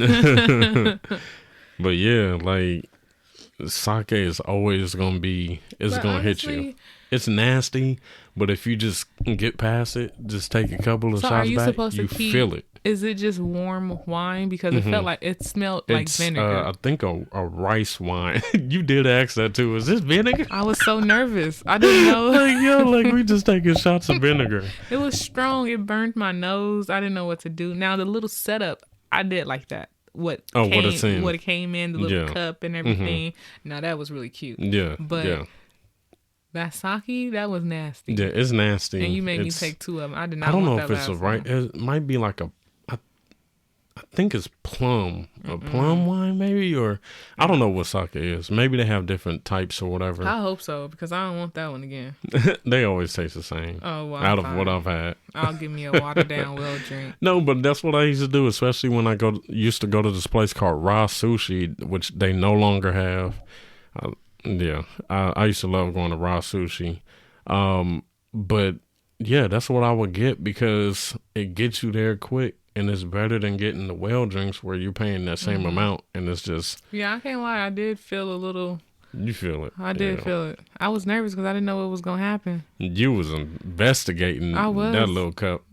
yeah, like sake is always gonna be. It's But gonna hit you. It's nasty, but if you just get past it, just take a couple of So shots are you back, supposed to you keep? feel it. Is it just warm wine? Because it felt like it smelled like vinegar. I think a rice wine. You did ask that too. Is this vinegar? I was so nervous. I didn't know. Like, yo, like we just taking shots of vinegar. It was strong. It burned my nose. I didn't know what to do. Now the little setup, I did like that. What it came in, the little cup and everything. Now that was really cute. Yeah, but that sake, that was nasty. Yeah, it's nasty. And you made me take 2 of them. I did not. I don't know want if that it's a last right. one. It might be like I think it's plum, a plum wine maybe, or I don't know what sake is. Maybe they have different types or whatever. I hope so, because I don't want that one again. They always taste the same. Oh, well, out of what I've had. I'll give me a watered down well drink. No, but that's what I used to do, especially when I used to go to this place called Raw Sushi, which they no longer have. I used to love going to Raw Sushi. But yeah, that's what I would get because it gets you there quick. And it's better than getting the well drinks where you're paying that same amount, and it's just. Yeah, I can't lie. I did feel a little. You feel it. I did feel it. I was nervous because I didn't know what was gonna happen. You was investigating that little cup.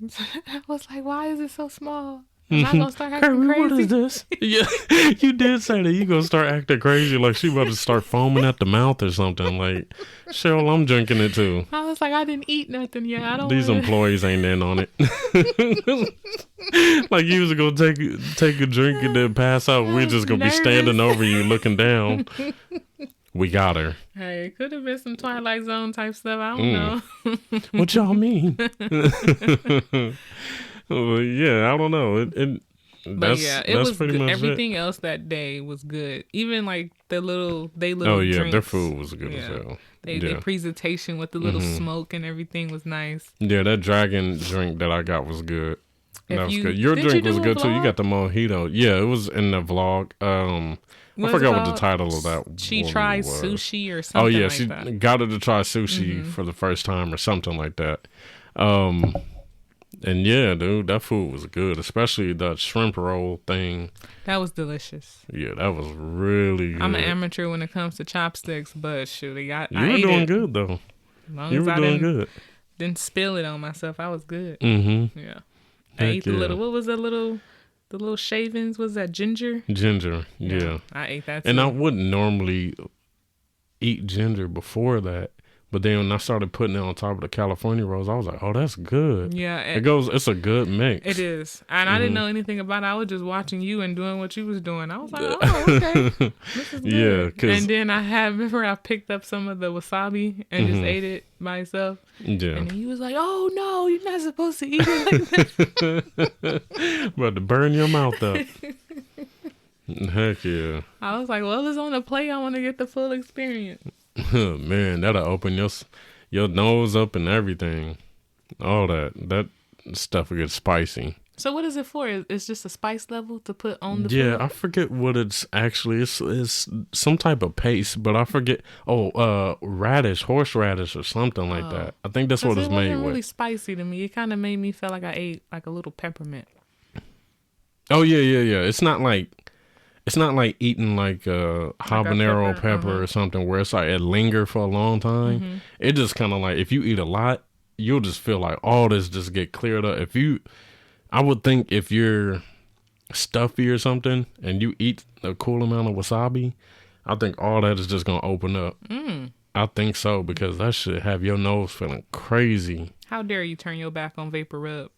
I was like, "Why is it so small? Am I gonna start acting crazy? What is this?" Yeah, you did say that you gonna start acting crazy, like she about to start foaming at the mouth or something. Like, Cheryl, I'm drinking it too. I was like, I didn't eat nothing yet. I don't. These employees ain't in on it. Like you was gonna take a drink and then pass out. We're just gonna be standing over you, looking down. We got her. Hey, it could have been some Twilight Zone type stuff. I don't know. What y'all mean? Well, yeah, I don't know. It was pretty good. Much everything else that day was good. Even like the little drinks. Their food was good as hell. Their presentation with the little smoke and everything was nice. Yeah, that dragon drink that I got was good. That was good. Your drink was good too. You got the mojito. Yeah, it was in the vlog. I forgot what the title of that was. She tried sushi or something. Oh yeah, she that. got her to try sushi for the first time or something like that. And yeah, dude, that food was good, especially the shrimp roll thing. That was delicious. Yeah, that was really good. I'm an amateur when it comes to chopsticks, but shoot, you were doing good though. As long as I didn't spill it on myself, I was good. Mm-hmm. Yeah, I ate the little. What was that little? The little shavings? Was that ginger? Ginger, yeah. I ate that too. And I wouldn't normally eat ginger before that. But then when I started putting it on top of the California rolls, I was like, "Oh, that's good." Yeah, it's a good mix. It is, and I didn't know anything about it. I was just watching you and doing what you was doing. I was like, "Oh, okay, this is good." Yeah, and then remember I picked up some of the wasabi and just ate it by itself. Yeah, and then he was like, "Oh no, you're not supposed to eat it like that." About to burn your mouth up. Heck yeah! I was like, "Well, it's on the plate. I want to get the full experience." Man, that'll open your nose up and everything. All that stuff will get spicy. So what is it for? It's just a spice level to put on the food? Yeah, I forget what it's actually. It's some type of paste, but I forget. Horseradish or something like that. I think that's what it's made with. It wasn't really spicy to me. It kind of made me feel like I ate like a little peppermint. Oh yeah. It's not like eating like a habanero pepper or something where it's like it linger for a long time. It just kind of like if you eat a lot, you'll just feel like all this just get cleared up. I would think if you're stuffy or something and you eat a cool amount of wasabi, I think all that is just gonna open up. I think so because that should have your nose feeling crazy. How dare you turn your back on Vaporub?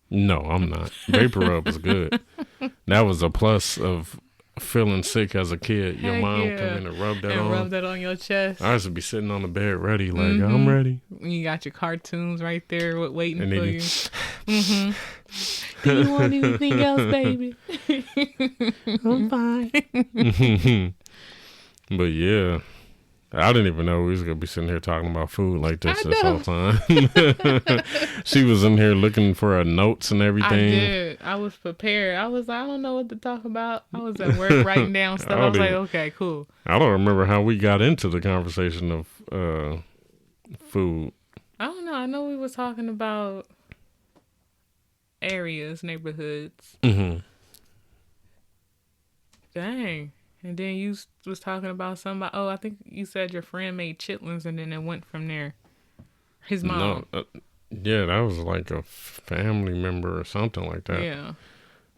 No, I'm not. Vaporub is good. That was a plus of feeling sick as a kid, your Heck mom yeah. come in and rub that and on. rub that on your chest. I used to be sitting on the bed ready, like, I'm ready. You got your cartoons right there waiting And for then you. Do you want anything else, baby? I'm fine. But yeah, I didn't even know we was gonna be sitting here talking about food like this whole time. She was in here looking for her notes and everything. I did. I was prepared. I was like, I don't know what to talk about. I was at work writing down stuff. I was like, okay, cool. I don't remember how we got into the conversation of food. I don't know. I know we was talking about areas, neighborhoods. Mm-hmm. Dang. And then you was talking about somebody. Oh, I think you said your friend made chitlins, and then it went from there. His mom. No, yeah, that was like a family member or something like that. Yeah.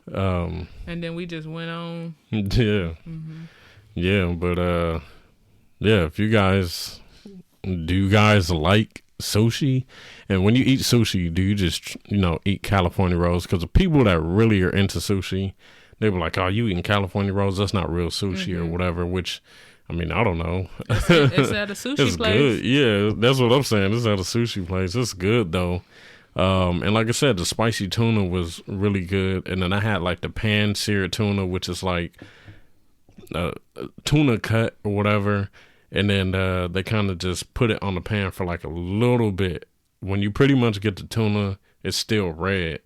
And then we just went on. Yeah. Yeah, but yeah, if you guys like sushi? And when you eat sushi, do you just, eat California rolls? Because the people that really are into sushi, they were like, oh, you eating California rolls? That's not real sushi or whatever, which, I mean, I don't know. It's at a sushi it's place. Good. Yeah, that's what I'm saying. It's at a sushi place. It's good, though. And like I said, the spicy tuna was really good. And then I had like the pan-seared tuna, which is like tuna cut or whatever. And then they kind of just put it on the pan for like a little bit. When you pretty much get the tuna, it's still red.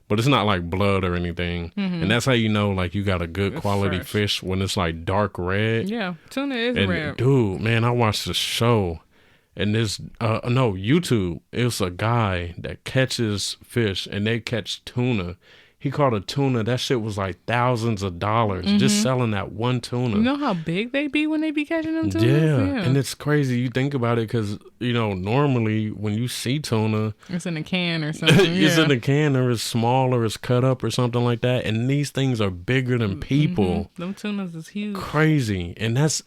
But it's not like blood or anything. And that's how you know like you got a good quality fresh fish when it's like dark red. Yeah, tuna is And red. dude, man, I watched the show. And this, YouTube, it's a guy that catches fish and they catch tuna. He caught a tuna. That shit was like thousands of dollars just selling that one tuna. You know how big they be when they be catching them tuna? Yeah. And it's crazy. You think about it because, normally when you see tuna, it's in a can or something. It's in a can or it's small or it's cut up or something like that. And these things are bigger than people. Them tunas is huge. Crazy. And that's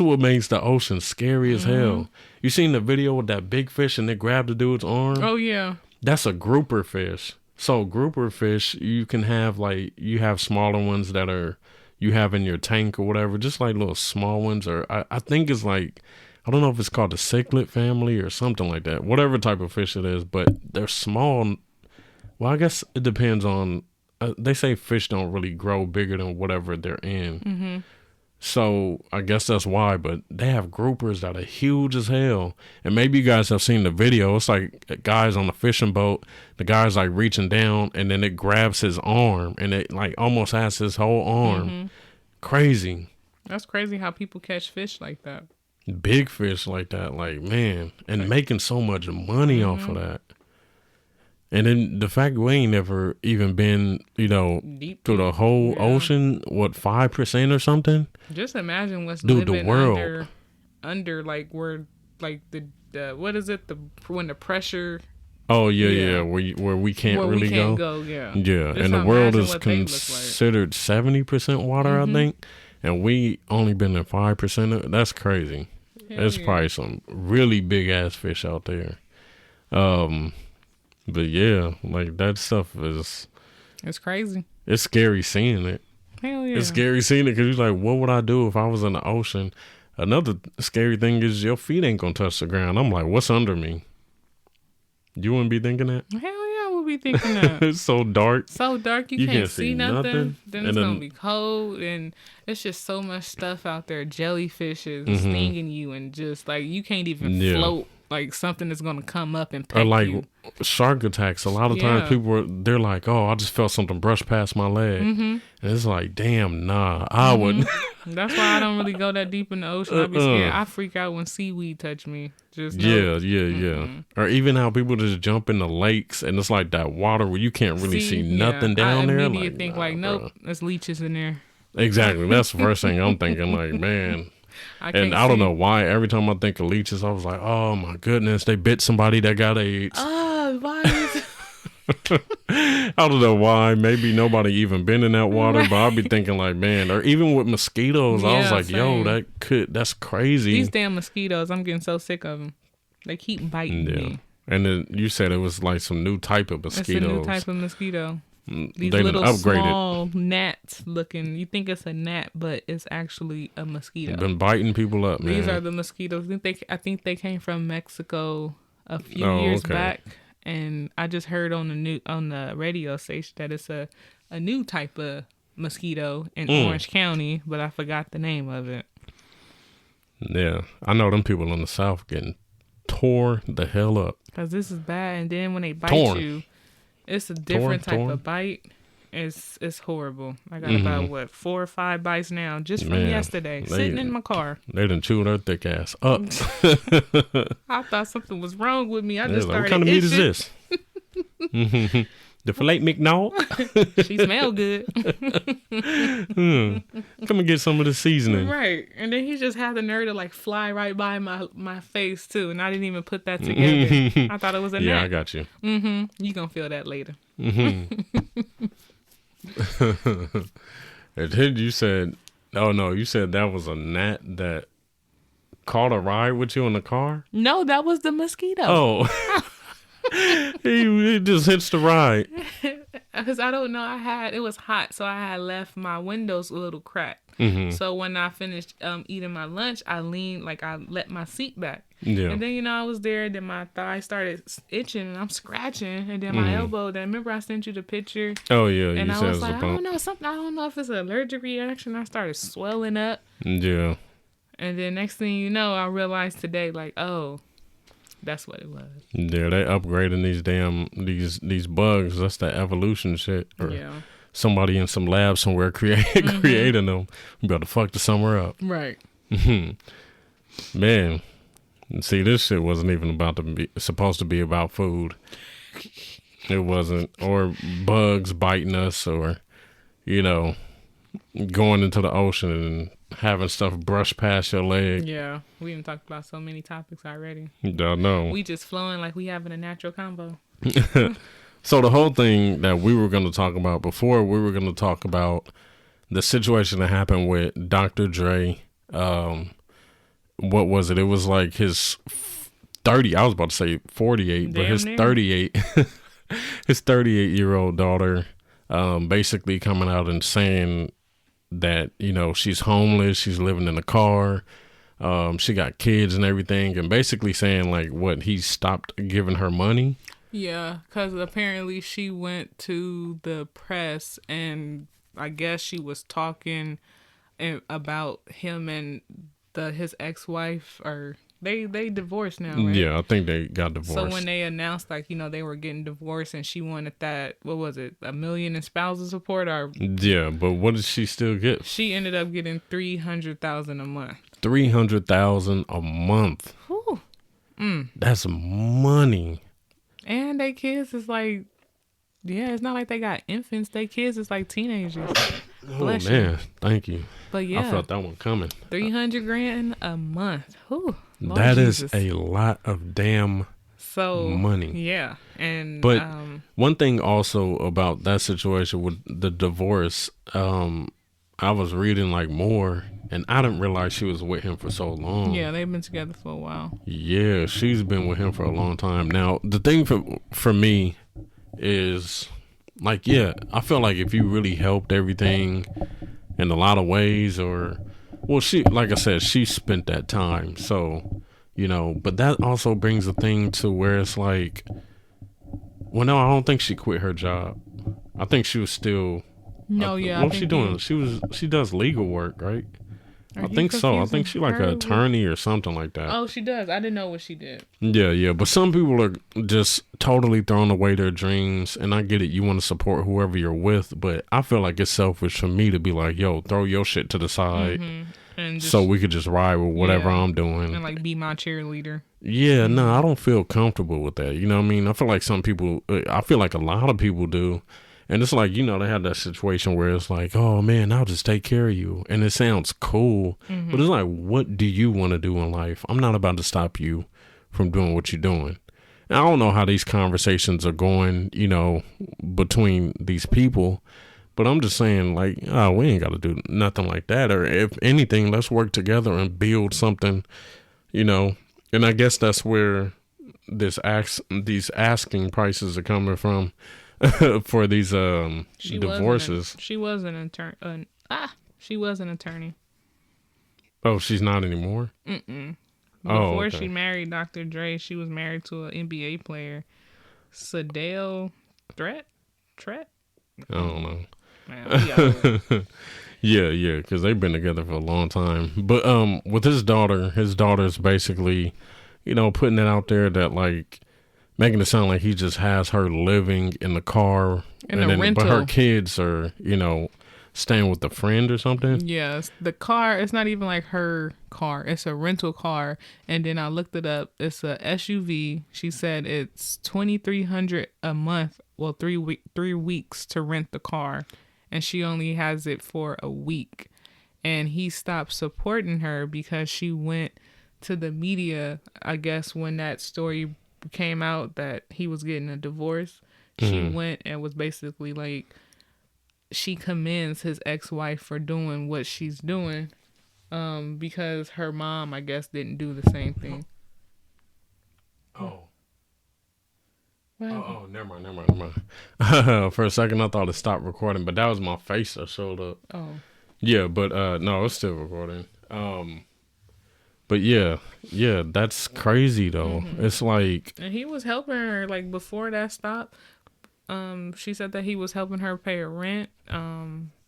what makes the ocean scary as hell. You seen the video with that big fish and they grabbed the dude's arm? Oh, yeah. That's a grouper fish. So grouper fish, you can have you have smaller ones that you have in your tank or whatever, just like little small ones. Or I think it's like, I don't know if it's called the cichlid family or something like that, whatever type of fish it is, but they're small. Well, I guess it depends on, they say fish don't really grow bigger than whatever they're in. So I guess that's why, but they have groupers that are huge as hell. And maybe you guys have seen the video. It's like guys on the fishing boat. The guy's like reaching down and then it grabs his arm and it like almost has his whole arm. Crazy. That's crazy how people catch fish like that. Big fish like that. Like, man. And making so much money off of that. And then the fact we ain't never even been, Deep through the whole ocean, 5% or something? Just imagine what's Dude, living the world. under like where like the what is it, when the pressure. Oh yeah. Where we can't where really we can't go. Yeah. Yeah, Just and the world imagine is what they look like. considered 70% water, I think, and we only been in 5%. That's crazy. There's probably some really big ass fish out there. But yeah, like that stuff It's crazy. It's scary seeing it. Hell yeah. It's scary seeing it because you're like, what would I do if I was in the ocean? Another scary thing is your feet ain't gonna touch the ground. I'm like, what's under me? You wouldn't be thinking that? Hell yeah, I would be thinking that. It's so dark. So dark you can't see nothing. Then it's and gonna be cold, and it's just so much stuff out there. Jellyfishes stinging you, and just like you can't even float. Like something is gonna come up and peck or like you. Shark attacks. A lot of times they're like, oh, I just felt something brush past my leg, and it's like, damn, nah, I wouldn't. That's why I don't really go that deep in the ocean. I be scared. I freak out when seaweed touch me. Just yeah. Or even how people just jump in the lakes and it's like that water where you can't really see nothing down there. I immediately think nope, there's leeches in there. Exactly. That's the first thing I'm thinking. Like, man. I don't know why. Every time I think of leeches, I was like, oh my goodness, they bit somebody that got AIDS. Why is I don't know why. Maybe nobody even been in that water, but I'll be thinking like, man, or even with mosquitoes, I was like, same. that's crazy. These damn mosquitoes, I'm getting so sick of them. They keep biting me. And then you said it was like some new type of mosquitoes. It's a new type of mosquito. These They done little upgraded. small gnats looking. You think it's a gnat, but it's actually a mosquito. Been biting people up, man. These are the mosquitoes. I think they came from Mexico a few years back, and I just heard on the radio station that it's a new type of mosquito in Orange County, but I forgot the name of it. Yeah, I know them people in the South getting tore the hell up. Cause this is bad, and then when they bite you, it's a different type of bite. It's horrible. I got about 4 or 5 bites now just from yesterday, sitting in my car. They done chewed her thick ass up. I thought something was wrong with me. I just started what kind of meat is this? The filet McNaught. She smelled good. Come and get some of the seasoning. Right. And then he just had the nerve to like fly right by my face too. And I didn't even put that together. I thought it was a gnat. Yeah, I got you. You gonna feel that later. And then you said, oh no, you said that was a gnat that caught a ride with you in the car? No, that was the mosquito. Oh. he just hits the ride. Because I don't know, it was hot, so I had left my windows a little cracked. So when I finished eating my lunch, I leaned, like I let my seat back. Yeah. And then, I was there, then my thigh started itching, and I'm scratching, and then my elbow, then remember I sent you the picture? Oh, yeah. And I was like, I don't know if it's an allergic reaction. I started swelling up. Yeah. And then next thing you know, I realized today, like, oh, that's what it was. Yeah, they upgrading these bugs. That's that evolution shit. Or somebody in some lab somewhere creating them. You better fuck the summer up. Right. Man. See, this shit wasn't even supposed to be about food. It wasn't, or bugs biting us, or going into the ocean and having stuff brush past your leg. Yeah, we even talked about so many topics already. Don't know. We just flowing like we having a natural combo. So the whole thing that we were going to talk about before, we were going to talk about the situation that happened with Dr. Dre. What was it? It was like his 30. I was about to say 48, but his 38, his 38-year-old daughter, basically coming out and saying that she's homeless, she's living in a car, she got kids and everything, and basically saying like he stopped giving her money. Yeah, because apparently she went to the press and I guess she was talking about him and his ex-wife, or they divorced now, right? Yeah, I think they got divorced. So when they announced they were getting divorced and she wanted that, what was it, $1 million in spousal support, or yeah, but what did she still get? She ended up getting $300,000 a month. $300,000 a month. Whew. That's money. And they kids is like, it's not like they got infants. They kids is like teenagers. Oh man, thank you. But yeah, I felt that one coming. $300,000 a month. Whew, that Jesus. Is a lot of damn money. Yeah, but one thing also about that situation with the divorce, I was reading like more, and I didn't realize she was with him for so long. Yeah, they've been together for a while. Yeah, she's been with him for a long time. Now, the thing for me is like, I feel like if you really helped everything in a lot of ways, she, like I said, she spent that time. So, but that also brings a thing to where it's like, well, no, I don't think she quit her job. I think she was still. No, what's she doing? She does legal work, right? I think so. I think she like an attorney or something like that. Oh, she does. I didn't know what she did. Yeah. But some people are just totally throwing away their dreams, and I get it. You want to support whoever you're with, but I feel like it's selfish for me to be like, yo, throw your shit to the side, and so we could just ride with whatever I'm doing and like be my cheerleader. Yeah, no, I don't feel comfortable with that. You know what I mean? I feel like some people. I feel like a lot of people do. And it's like, they had that situation where it's like, oh, man, I'll just take care of you. And it sounds cool. But it's like, what do you want to do in life? I'm not about to stop you from doing what you're doing. And I don't know how these conversations are going, between these people. But I'm just saying, like, we ain't got to do nothing like that. Or if anything, let's work together and build something, And I guess that's where these asking prices are coming from. for these divorces. She was an attorney. She was an attorney. Oh, she's not anymore? Mm-mm. Oh, Before okay. she married Dr. Dre, she was married to an NBA player, Sadale Tret. I don't know. Man, Yeah, because they've been together for a long time. But with his daughter's basically, putting it out there that like making it sound like he just has her living in the car, but her kids are, staying with a friend or something. Yes, the car. It's not even like her car. It's a rental car. And then I looked it up. It's a SUV. She said it's $2,300 a month. Well, 3 weeks to rent the car, and she only has it for a week. And he stopped supporting her because she went to the media. I guess when that story came out that he was getting a divorce, she went and was basically like, she commends his ex-wife for doing what she's doing, because her mom, I guess, didn't do the same thing. Oh. What? Oh, never mind. For a second, I thought it stopped recording, but that was my face that showed up. Oh. Yeah, but no, it's still recording. But yeah, that's crazy though. It's like, and he was helping her like before that stopped. She said that he was helping her pay her rent,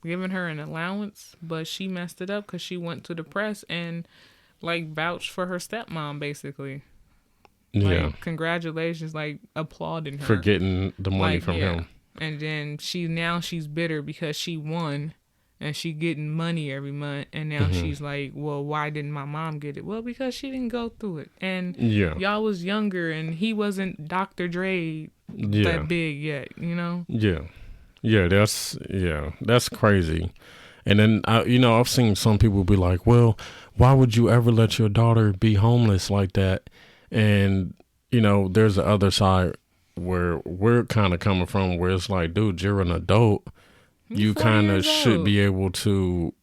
giving her an allowance, but she messed it up because she went to the press and like vouched for her stepmom, basically. Yeah. Like, congratulations, like applauding her for getting the money from him. And then she's bitter because she won and she getting money every month, and now she's like, well, why didn't my mom get it? Well, because she didn't go through it. And y'all was younger and he wasn't Dr. Dre that big yet, Yeah, that's crazy. And then I've seen some people be like, well, why would you ever let your daughter be homeless like that? And there's the other side where we're kind of coming from, where it's like, dude, you're an adult, you kind of should be able to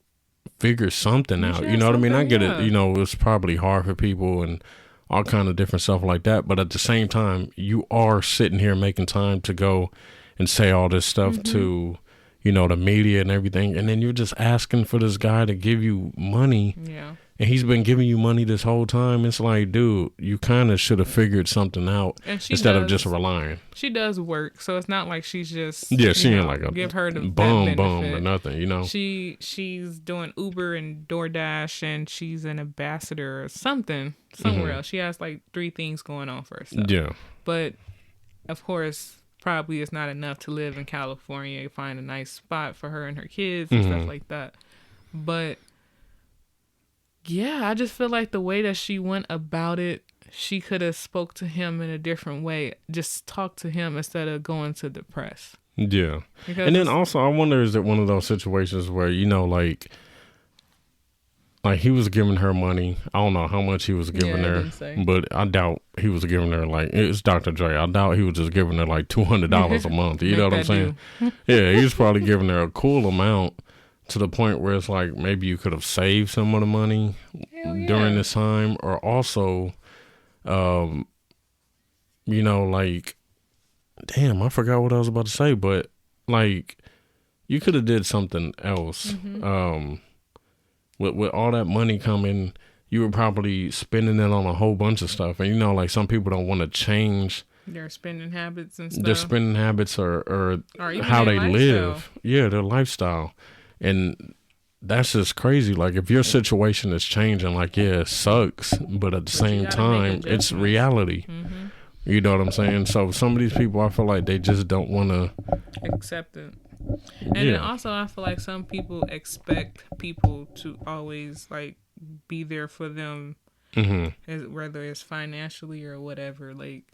figure something out. You know what I mean? I get it. It's probably hard for people and all kind of different stuff like that, but at the same time, you are sitting here making time to go and say all this stuff to the media and everything, and then you're just asking for this guy to give you money. Yeah. And he's been giving you money this whole time. It's like, dude, you kind of should have figured something out instead of just relying. She does work, so it's not like she's just she ain't like a give her the bum or nothing. She's doing Uber and DoorDash, and she's an ambassador or something somewhere else. She has like 3 things going on for herself. Yeah, but of course, probably it's not enough to live in California, find a nice spot for her and her kids and stuff like that. But yeah, I just feel like the way that she went about it, she could have spoke to him in a different way. Just talk to him instead of going to the press. Yeah. And then also, I wonder, is it one of those situations where, like he was giving her money. I don't know how much he was giving her, but I doubt he was giving her like, it's Dr. Dre. I doubt he was just giving her like $200 a month. You know what I'm saying? Yeah, he was probably giving her a cool amount, to the point where it's like, maybe you could have saved some of the money during this time, or also, like, damn, I forgot what I was about to say, but like, you could have did something else. With all that money coming, you were probably spending it on a whole bunch of stuff. And like, some people don't want to change their spending habits and stuff. Their spending habits or how they live. Yeah, their lifestyle. And that's just crazy. Like, if your situation is changing, like, yeah, it sucks, but at the same time, it's reality. You know what I'm saying? So some of these people, I feel like they just don't want to accept it. And then also, I feel like some people expect people to always like be there for them, whether it's financially or whatever. Like,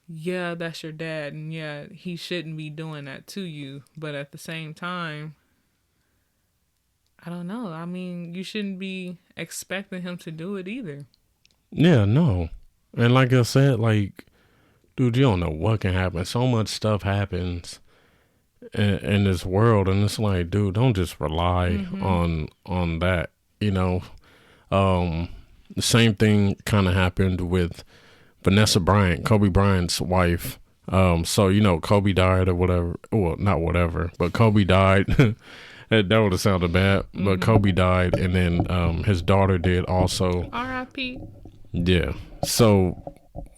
yeah, that's your dad, and yeah, he shouldn't be doing that to you. But at the same time, I don't know. I mean, you shouldn't be expecting him to do it either. Yeah, no. And like I said, like, dude, you don't know what can happen. So much stuff happens in this world, and it's like, dude, don't just rely on that. The same thing kind of happened with Vanessa Bryant, Kobe Bryant's wife. So Kobe died or whatever. Well, not whatever, but Kobe died. That would have sounded bad, but Kobe died, and then his daughter did also. R.I.P. Yeah. So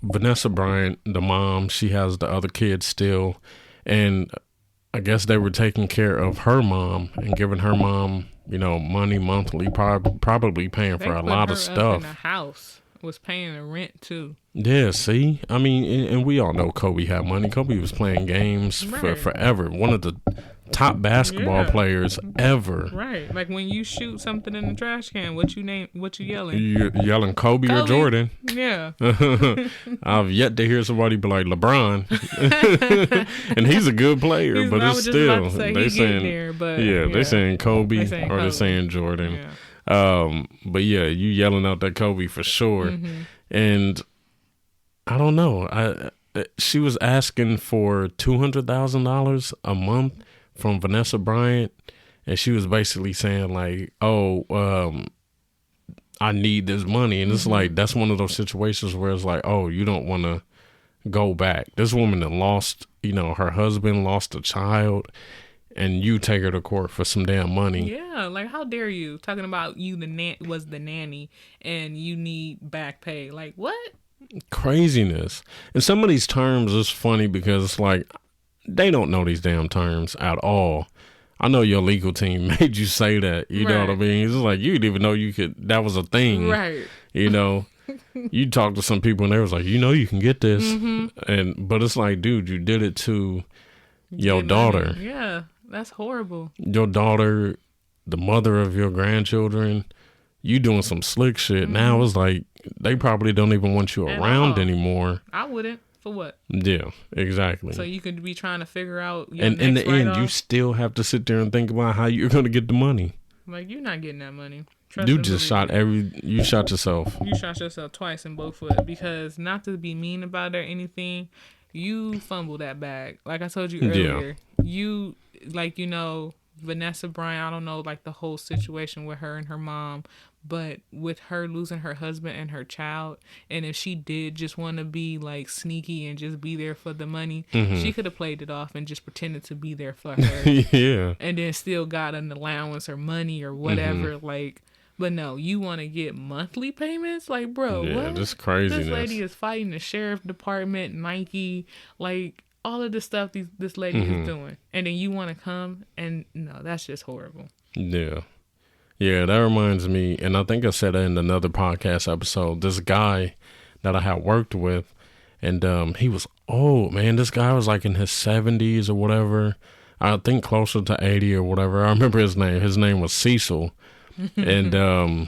Vanessa Bryant, the mom, she has the other kids still, and I guess they were taking care of her mom and giving her mom, money monthly, probably paying for a lot of stuff. In the house, was paying the rent too. Yeah, see, I mean, and we all know Kobe had money. Kobe was playing games for forever. One of the top basketball players ever. Right, like when you shoot something in the trash can, what you yelling? You're yelling Kobe or Jordan. Yeah. I've yet to hear somebody be like LeBron, and he's a good player, but it's still they saying there, but they're saying Kobe or they're saying Jordan. Yeah. But yeah, you yelling out that Kobe for sure, and I don't know. She was asking for $200,000 a month from Vanessa Bryant, and she was basically saying like, I need this money. And it's like, that's one of those situations where it's like, oh, you don't want to go back. This woman that lost, her husband, lost a child, and you take her to court for some damn money. Yeah, like how dare you, talking about you was the nanny and you need back pay. Like what? Craziness. And some of these terms is funny because it's like they don't know these damn terms at all. I know your legal team made you say that. You know what I mean? It's like you didn't even know that was a thing. Right. You talk to some people and they was like, you can get this. But it's like, dude, you did it to your daughter. Money. Yeah, that's horrible. Your daughter, the mother of your grandchildren, you doing some slick shit. Now it's like they probably don't even want you around anymore. I wouldn't. For what? Yeah, exactly. So you could be trying to figure out and in the end, you still have to sit there and think about how you're going to get the money. Like, you're not getting that money. You shot yourself. You shot yourself twice in both foot, because not to be mean about it or anything, you fumbled that bag. Like I told you earlier, you, Vanessa Bryant, I don't know, like the whole situation with her and her mom, but with her losing her husband and her child, and if she did just want to be like sneaky and just be there for the money, she could have played it off and just pretended to be there for her. Yeah. And then still got an allowance or money or whatever. Like, but no, you want to get monthly payments? Like, bro, what? This craziness. This lady is fighting the sheriff department, Nike, like all of the stuff this lady is doing. And then you want to come and no, that's just horrible. Yeah. Yeah, that reminds me, and I think I said it in another podcast episode, this guy that I had worked with, and he was old, man. This guy was like in his 70s or whatever. I think closer to 80 or whatever. I remember his name. His name was Cecil. And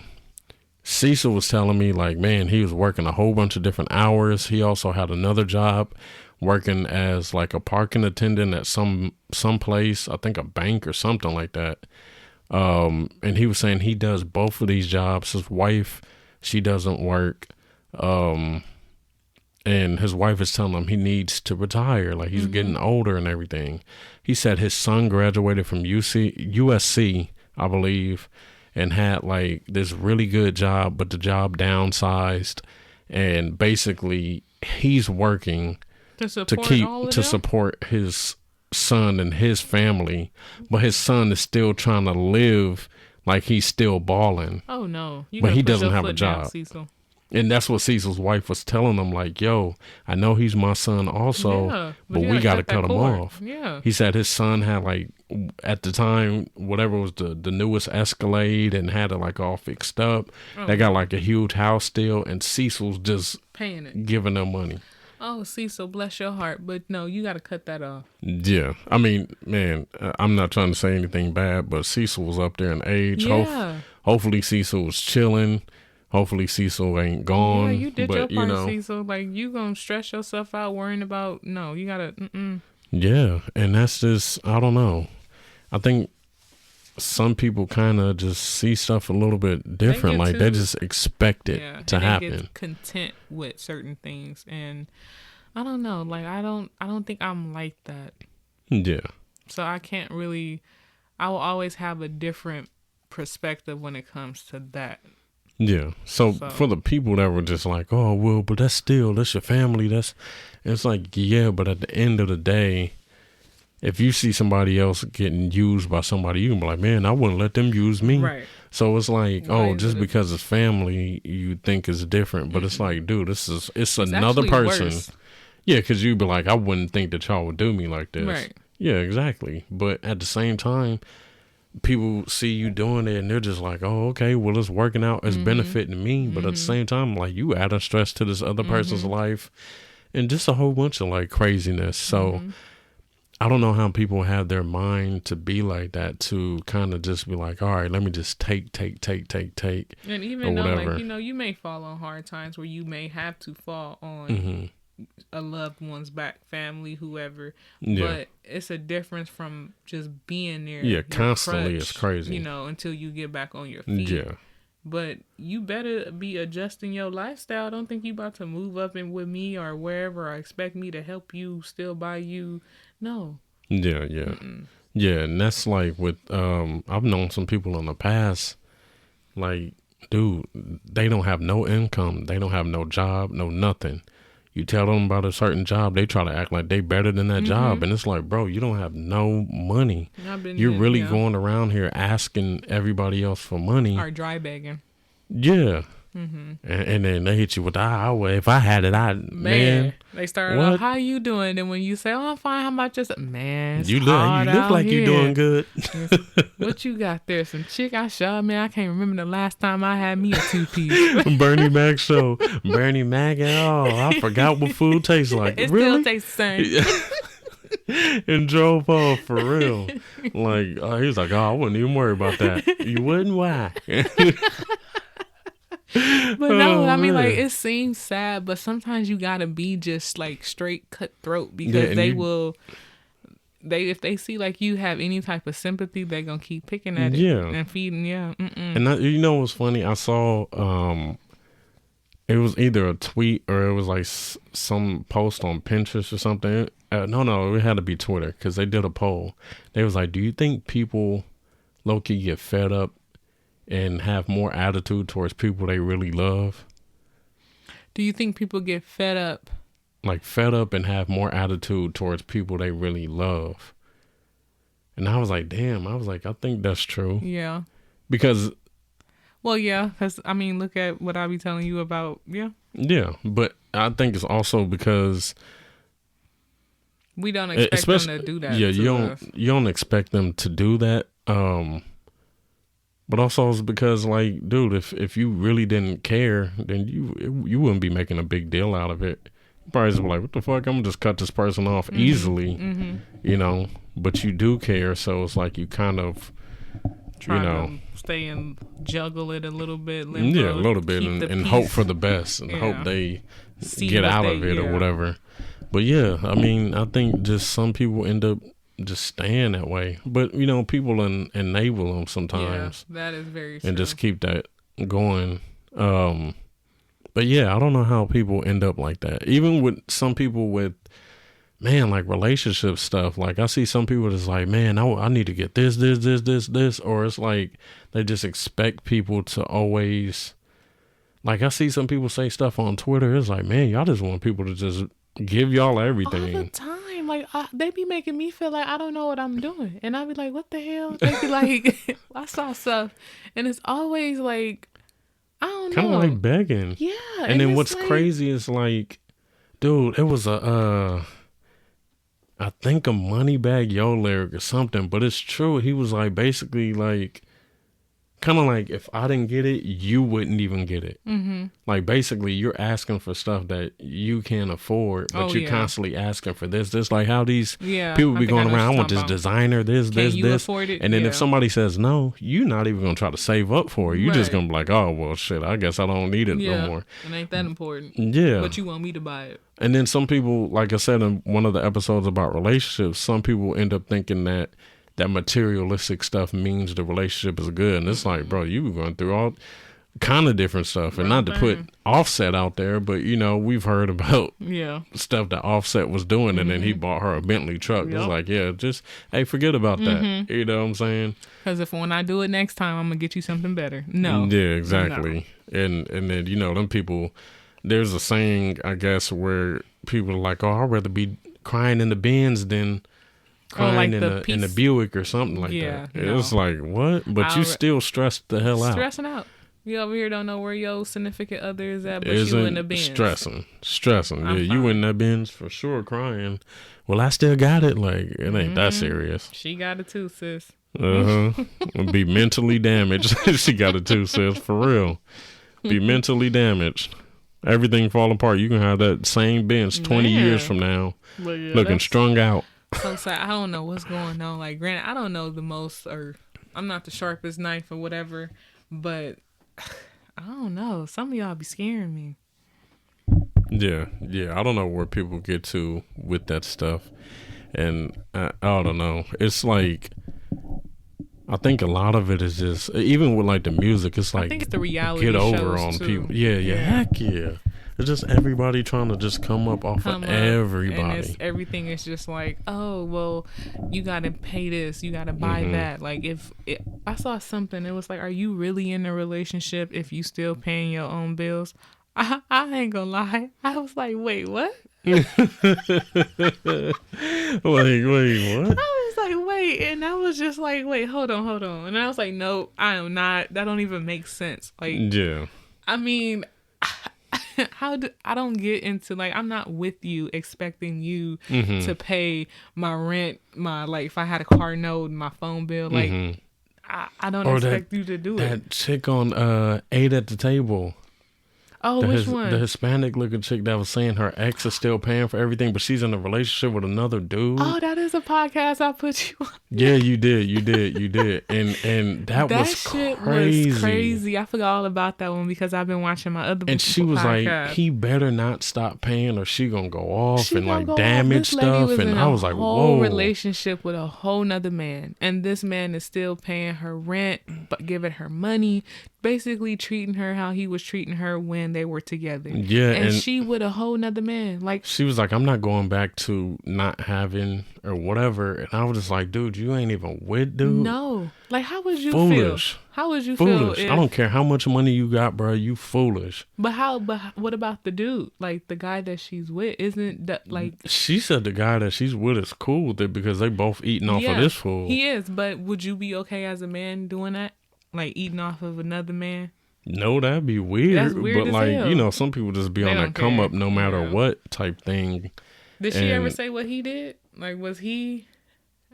Cecil was telling me, like, man, he was working a whole bunch of different hours. He also had another job working as like a parking attendant at some place, I think a bank or something like that. And he was saying he does both of these jobs. His wife, she doesn't work. And his wife is telling him he needs to retire. Like, he's getting older and everything. He said his son graduated from USC, I believe, and had like this really good job, but the job downsized. And basically he's working to support his son and his family, but his son is still trying to live like he's still balling. Oh no, but he doesn't have a job. Down, Cecil. And that's what Cecil's wife was telling him, like, yo, I know he's my son also, but we got to cut him off. Yeah. He said his son had like, at the time, whatever was the newest Escalade, and had it like all fixed up. They got like a huge house still, and Cecil's just paying it, giving them money. Oh, Cecil, bless your heart. But no, you got to cut that off. Yeah. I mean, man, I'm not trying to say anything bad, but Cecil was up there in age. Yeah. Hopefully Cecil was chilling. Hopefully Cecil ain't gone. Yeah, you did your part, Cecil. Like, you going to stress yourself out worrying about, no, you got to, Yeah. And that's just, I don't know. I think some people kind of just see stuff a little bit different. Like, they just expect it to happen. They get content with certain things. And I don't know. Like, I don't think I'm like that. Yeah. So I can't really, I will always have a different perspective when it comes to that. Yeah. So for the people that were just like, oh, well, but that's your family. It's like, yeah, but at the end of the day, if you see somebody else getting used by somebody, you can be like, man, I wouldn't let them use me. Right. So it's like, just because it's family, you think it's different. But it's like, dude, it's another person. Worse. Yeah, because you'd be like, I wouldn't think that y'all would do me like this. Right. Yeah, exactly. But at the same time, people see you doing it and they're just like, oh, okay, well, it's working out. It's benefiting me. But at the same time, like, you adding stress to this other person's life and just a whole bunch of like craziness. So I don't know how people have their mind to be like that, to kind of just be like, all right, let me just take. And even though, like, you may fall on hard times where you may have to fall on a loved one's back, family, whoever. Yeah. But it's a difference from just being there. Yeah, constantly. Crutch, it's crazy. Until you get back on your feet. Yeah. But you better be adjusting your lifestyle. I don't think you about to move up in with me or wherever or expect me to help you still buy you. No. Yeah. Yeah, and that's like with I've known some people in the past, like, dude, they don't have no income, they don't have no job, no nothing. You tell them about a certain job, they try to act like they better than that job, and it's like, bro, you don't have no money. You're really going around here asking everybody else for money or dry begging. Yeah. And then they hit you with if I had it, man. They start off, how you doing? And when you say, oh, I'm fine, how about just, man, you look like you're doing good. What you got there? Some chick I shot, man. I can't remember the last time I had me a 2-piece. Bernie Mac show. Bernie Mac, I forgot what food tastes like. It really? Still tastes the same. And drove off for real. Like, he was like, I wouldn't even worry about that. You wouldn't? Why? But no, I mean, like, it seems sad, but sometimes you gotta be just like straight cutthroat because if they see like you have any type of sympathy, they're gonna keep picking at it and feeding. And you know what's funny? I saw it was either a tweet or it was like some post on Pinterest or something. No, it had to be Twitter because they did a poll. They was like, do you think people low-key get fed up and have more attitude towards people they really love? Do you think people get fed up? Like fed up and have more attitude towards people they really love. And I was like, damn, I think that's true. Yeah. Because... Well, yeah, because, I mean, look at what I be telling you about, Yeah, but I think it's also because... We don't expect them to do that. Yeah, you don't expect them to do that. But also it's because, like, dude, if you really didn't care, then you wouldn't be making a big deal out of it. You probably just be like, what the fuck? I'm gonna just cut this person off easily, But you do care, so it's like you kind of, to stay and juggle it a little bit. Yeah, a little bit, and hope for the best, and hope they get out of it or whatever. But yeah, I mean, I think just some people end up just staying that way, but people enable them sometimes. Yeah, that is very true. And just keep that going. But yeah, I don't know how people end up like that. Even with some people with, man, like relationship stuff. Like I see some people that's like, man, I need to get this, or it's like they just expect people to always. Like I see some people say stuff on Twitter. It's like, man, y'all just want people to just give y'all everything all the time. Like they be making me feel like I don't know what I'm doing, and I be like, "What the hell?" They be like, "I saw stuff," and it's always like, I don't know, kind of like begging. Yeah, and then what's like, crazy is like, dude, it was I think a Moneybag Yo lyric or something, but it's true. He was like basically like. Kind of like if I didn't get it, you wouldn't even get it. Like basically, you're asking for stuff that you can't afford, but you're constantly asking for this. Like how these people be going around. I want this designer, this. Afford it? And then if somebody says no, you're not even gonna try to save up for it. You're just gonna be like, oh well, shit. I guess I don't need it no more. It ain't that important. Yeah, but you want me to buy it. And then some people, like I said in one of the episodes about relationships, some people end up thinking that materialistic stuff means the relationship is good, and it's like, bro, you were going through kind of different stuff. And not to put Offset out there, but you know, we've heard about stuff that Offset was doing, and then he bought her a Bentley truck. It was like, yeah, just hey, forget about that. You know what I'm saying? Because if when I do it next time, I'm gonna get you something better. No. Yeah, exactly. No. And then you know, them people. There's a saying, I guess, where people are like, "Oh, I'd rather be crying in the Benz than crying in the Buick or something like that." It's like, what? But you still stressed the hell out. Stressing out. You over here don't know where your significant other is at, but you in the Benz. Stressing. Yeah, you in that Benz for sure crying. Well, I still got it. Like, it ain't that serious. She got it too, sis. Be mentally damaged. She got it too, sis. For real. Be mentally damaged. Everything fall apart. You can have that same Benz 20 years from now, looking strung out. So sad. I don't know what's going on. Like, granted, I don't know the most, or I'm not the sharpest knife or whatever, but I don't know. Some of y'all be scaring me. Yeah. I don't know where people get to with that stuff, and I don't know. It's like, I think a lot of it is just, even with like the music, it's like, I think it's the reality get over shows on too. people. Yeah, heck yeah. It's just everybody trying to just come up off of everybody. And everything is just like, oh, well, you got to pay this, you got to buy that. Like, I saw something, it was like, are you really in a relationship if you still paying your own bills? I ain't gonna lie. I was like, wait, what? Wait, what? And I was just like, wait, hold on. And I was like, no, I am not. That don't even make sense. Like, yeah. I mean, I don't get into, like, I'm not with you expecting you to pay my rent, like, if I had a car note, my phone bill, like, I don't expect you to do it. That chick on 8 at the Table. Oh, which one? The Hispanic looking chick that was saying her ex is still paying for everything, but she's in a relationship with another dude. Oh, that is a podcast I put you on. Yeah, you did. And that was shit crazy. Was crazy. I forgot all about that one because I've been watching my other And she was podcast. Like, he better not stop paying or she gonna go off and like damage stuff. And I was like, whoa. Relationship with a whole nother man. And this man is still paying her rent, but giving her money, basically treating her how he was treating her when they were together. Yeah. And she with a whole nother man. Like, she was like, I'm not going back to not having or whatever. And I was just like, dude, you ain't even with dude. No. Like, how would you feel? How would you feel? I don't care how much money you got, bro. You foolish. But what about the dude? Like, the guy that she's with, isn't that, like... She said the guy that she's with is cool with it because they both eating off of this fool. He is, but would you be okay as a man doing that? Like, eating off of another man? No, that'd be weird. That's weird. But, like, hell. You know, some people just be on that come up no matter what type thing. Did she ever say what he did? Like, was he...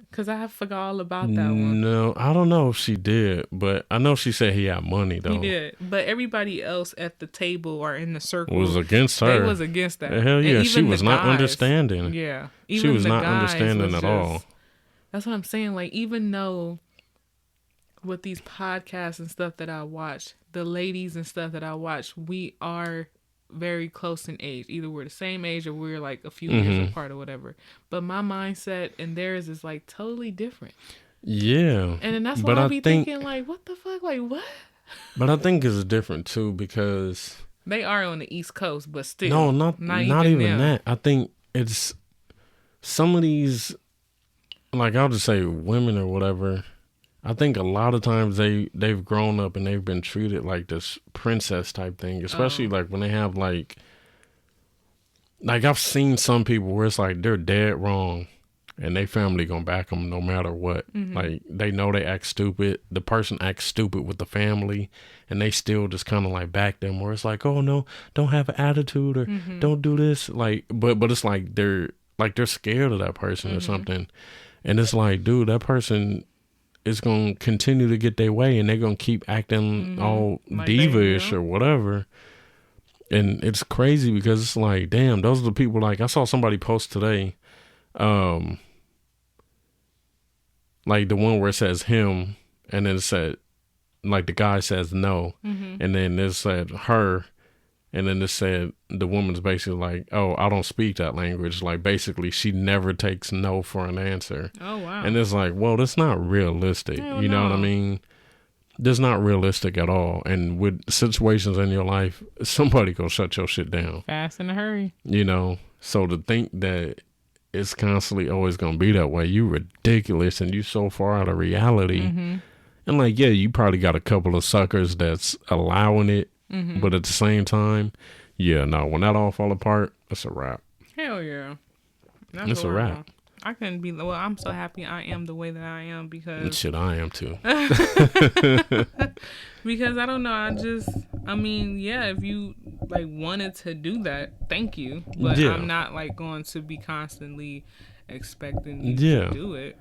Because I forgot all about that one. No, I don't know if she did, but I know she said he had money, though. He did. But everybody else at the table or in the circle was against her. They was against that. Hell yeah, she was not understanding. Yeah. She was not understanding at all. That's what I'm saying. Like, even though with these podcasts and stuff that I watch, the ladies and stuff that I watch, we are very close in age. Either we're the same age or we're like a few years apart or whatever. But my mindset and theirs is like totally different. Yeah. And then that's why I be thinking like, what the fuck? Like, what? But I think it's different too because they are on the East Coast, but still. No, not even that. I think it's some of these, like I'll just say women or whatever. I think a lot of times they've grown up and they've been treated like this princess type thing, especially like when they have like I've seen some people where it's like they're dead wrong and they family gonna back them no matter what. Like they know they act stupid. The person acts stupid with the family and they still just kind of like back them where it's like, oh no, don't have an attitude or don't do this. Like, but it's like they're scared of that person or something. And it's like, dude, that person is going to continue to get their way and they're going to keep acting all like diva-ish or whatever. And it's crazy because it's like, damn, those are the people. Like I saw somebody post today, like the one where it says him and then it said, like the guy says no. And then it said her. And then it said the woman's basically like, oh, I don't speak that language. Like basically she never takes no for an answer. Oh, wow. And it's like, well, that's not realistic. You know what I mean? that's not realistic at all. And with situations in your life, somebody gonna shut your shit down fast in a hurry. You know, so to think that it's constantly always gonna be that way, you ridiculous, and you so far out of reality. And like, yeah, you probably got a couple of suckers that's allowing it, but at the same time, yeah, no, when that all fall apart, it's a wrap. Hell yeah, it's a wrap. I couldn't be. Well, I'm so happy I am the way that I am because shit, I am too. Because I don't know. I mean, yeah, if you like wanted to do that, thank you. But I'm not like going to be constantly expecting you to do it.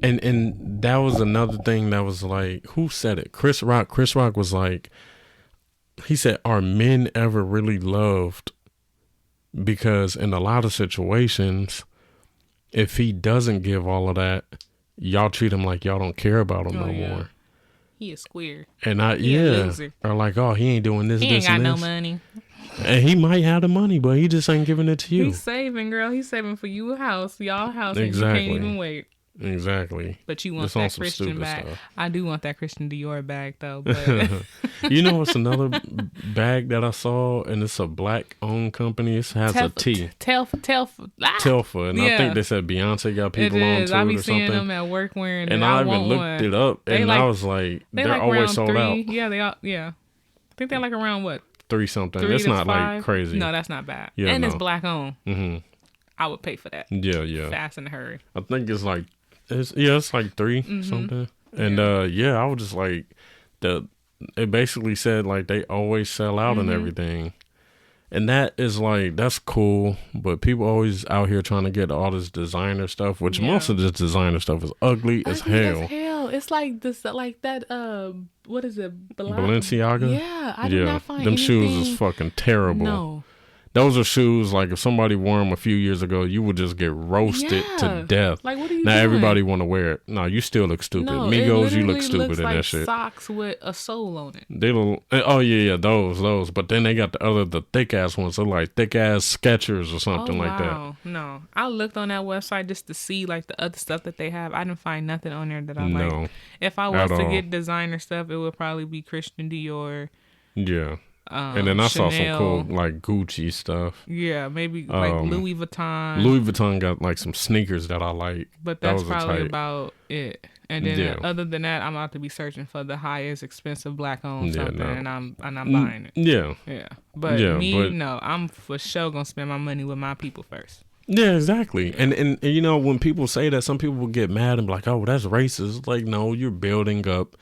And that was another thing that was like, who said it? Chris Rock. Chris Rock was like, he said, "Are men ever really loved?" Because in a lot of situations, if he doesn't give all of that, y'all treat him like y'all don't care about him more. He is square. And or like, oh, he ain't doing this. He ain't got no money. And he might have the money, but he just ain't giving it to you. He's saving, girl. He's saving for you a house, y'all house, exactly. And you can't even wait. Exactly. But you want that Christian bag. Stuff. I do want that Christian Dior bag though. But you know what's another bag that I saw, and it's a black owned company. It has a T. Telfa. And I think they said Beyonce got people on to it or something. I be seeing them at work wearing it. And I even looked it up, and I was like, they're like always sold 3. out. Yeah, they are. Yeah, I think they're like around what? 3 something. It's not 5. Like crazy. No, that's not bad. Yeah, and it's black owned. I would pay for that. Yeah. Fast in a hurry. I think it's like. It's like 3 something, and I was just like, it basically said like they always sell out and everything, and that is like, that's cool, but people always out here trying to get all this designer stuff, which most of this designer stuff is ugly as hell. It's like this, like that. What is it? Balenciaga. Yeah, I did not find them anything. Shoes is fucking terrible. No. Those are shoes, like, if somebody wore them a few years ago, you would just get roasted to death. Like, what are you now, doing? Everybody want to wear it. No, you still look stupid. No, Migos, you look stupid looks in like that shit. Socks with a sole on it. They look, those. But then they got the thick-ass ones. They're like thick-ass Skechers or something like that. No. I looked on that website just to see, like, the other stuff that they have. I didn't find nothing on there that I like. If I was to get designer stuff, it would probably be Christian Dior. Yeah. And then I saw some cool like Gucci stuff. Yeah, maybe like Louis Vuitton. Louis Vuitton got like some sneakers that I like. But that's probably about it. And then other than that, I'm about to be searching for the highest expensive black owned something, and I'm buying it. Yeah. But no, I'm for sure gonna spend my money with my people first. Yeah, exactly. And you know, when people say that, some people will get mad and be like, "Oh, that's racist." Like, no, you're building up,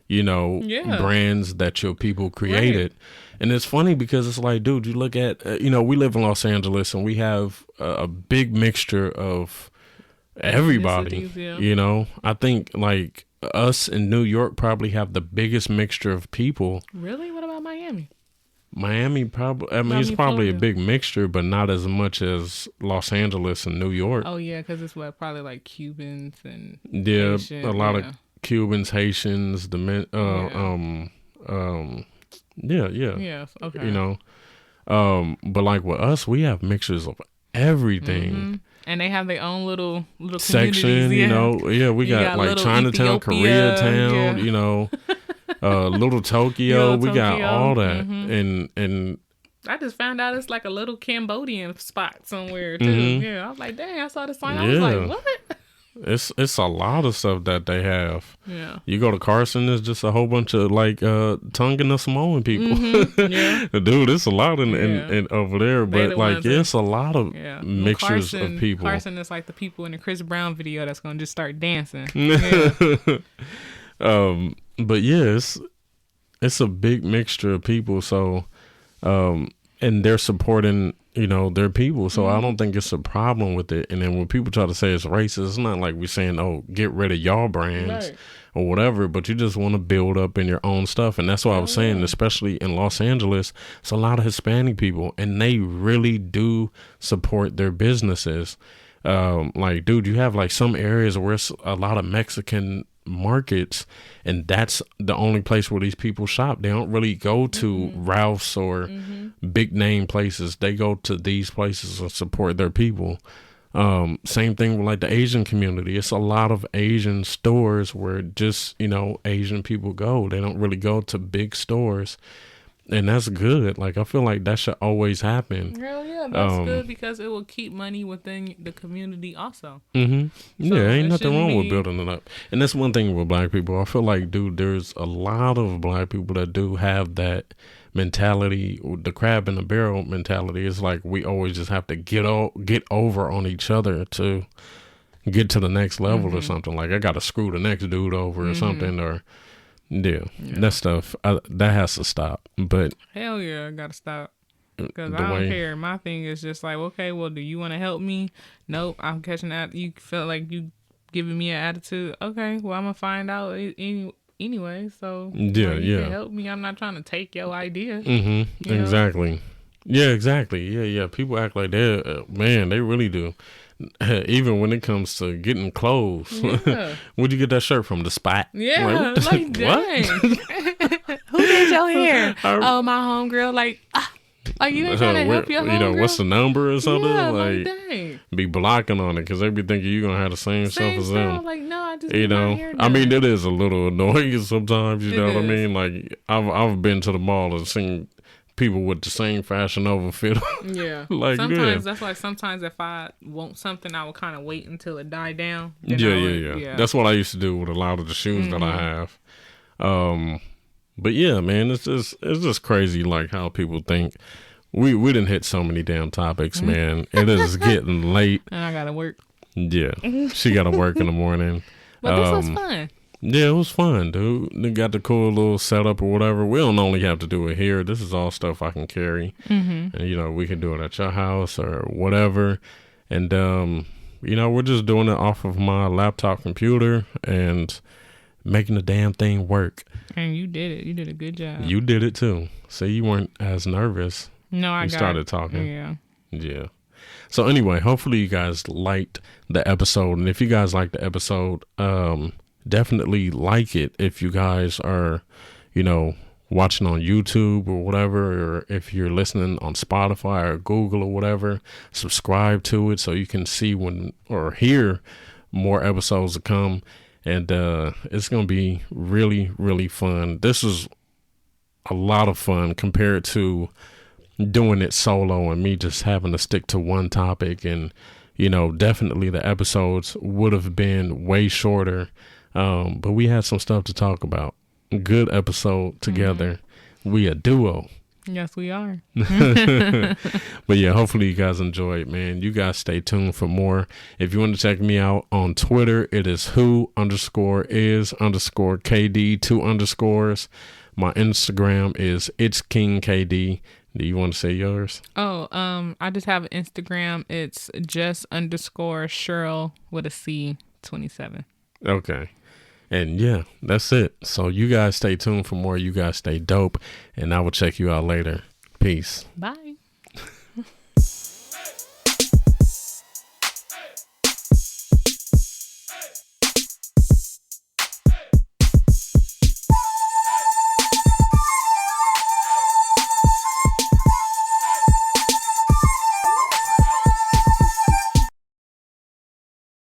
brands that your people created. Right. And it's funny because it's like, dude, you look at, we live in Los Angeles and we have a big mixture of everybody, I think like us in New York probably have the biggest mixture of people. Really? What about Miami? Miami probably, it's probably a big mixture, but not as much as Los Angeles and New York. Oh, yeah, because it's probably like Cubans and Haitian, a lot of Cubans, Haitians, Yes, okay. But like with us, we have mixtures of everything. And they have their own little section, we got like Chinatown, Koreatown, little Tokyo. We got all that. And I just found out it's like a little Cambodian spot somewhere too. Yeah, I was like, dang, I saw the sign. I was like, what? It's a lot of stuff that they have. Yeah. You go to Carson, there's just a whole bunch of like Tongan and Samoan people. Yeah. Dude, it's a lot in over there. But like, it's a lot of mixtures of people. Carson is like the people in the Chris Brown video that's gonna just start dancing. But yeah, it's a big mixture of people. So and they're supporting their people, so I don't think it's a problem with it. And then when people try to say it's racist, it's not like we're saying, oh, get rid of y'all brands or whatever, but you just want to build up in your own stuff. And that's what I was saying, especially in Los Angeles, it's a lot of Hispanic people, and they really do support their businesses. Like, dude, you have like some areas where it's a lot of Mexican markets, and that's the only place where these people shop. They don't really go to Ralph's or big name places. They go to these places and support their people. Same thing with like the Asian community. It's a lot of Asian stores where just, Asian people go. They don't really go to big stores. And that's good. Like, I feel like that should always happen. Hell yeah, that's good because it will keep money within the community also. Mm-hmm. So yeah, ain't nothing wrong be... with building it up. And that's one thing with black people. I feel like, dude, there's a lot of black people that do have that mentality, the crab in the barrel mentality. It's like we always just have to get over on each other to get to the next level or something. Like, I got to screw the next dude over or something, or... Yeah, that stuff, that has to stop. But hell yeah, I gotta stop. Because I don't care. My thing is just like, okay, well, do you want to help me? Nope, I'm catching that. You feel like you giving me an attitude. Okay, well, I'm going to find out anyway. So, yeah, you can help me. I'm not trying to take your idea. Mm-hmm. Exactly. Yeah, exactly. Yeah. People act like that. Man, they really do. Even when it comes to getting clothes. Yeah. Where'd you get that shirt from? The Spot? Yeah, like dang. Who did your hair? Oh, my homegirl. Like you ain't trying to help your homegirl? What's the number or something? Yeah, like dang. Be blocking on it because they be thinking you're going to have the same stuff as them. Like, no, I just my hair done. I mean, it is a little annoying sometimes, you know what I mean? Like, I've been to the mall and seen people with the same Fashion Nova fit. Yeah. Like, sometimes that's why sometimes if I want something, I will kind of wait until it die down. Yeah. That's what I used to do with a lot of the shoes that I have. But yeah, man, it's just crazy like how people think. We didn't hit so many damn topics, man. It is getting late. And I gotta work. Yeah. She gotta work in the morning. But this was fun. Yeah, it was fun, dude. They got the cool little setup or whatever. We don't only have to do it here. This is all stuff I can carry. And, we can do it at your house or whatever. And, we're just doing it off of my laptop computer and making the damn thing work. And you did it. You did a good job. You did it, too. See, you weren't as nervous. No, I started talking. Yeah. So, anyway, hopefully you guys liked the episode. And if you guys liked the episode, definitely like it if you guys are, watching on YouTube or whatever, or if you're listening on Spotify or Google or whatever, subscribe to it so you can see when or hear more episodes to come. And it's going to be really, really fun. This is a lot of fun compared to doing it solo and me just having to stick to one topic. And, definitely the episodes would have been way shorter. But we had some stuff to talk about. Good episode together. We a duo. Yes, we are. But yeah, hopefully you guys enjoy it, man. You guys stay tuned for more. If you want to check me out on Twitter, it is who_is_KD 2 underscores. My Instagram is it's King KD. Do you want to say yours? Oh, I just have an Instagram. It's just_Cheryl with a C 27. Okay. And yeah, that's it. So you guys stay tuned for more. You guys stay dope. And I will check you out later. Peace. Bye.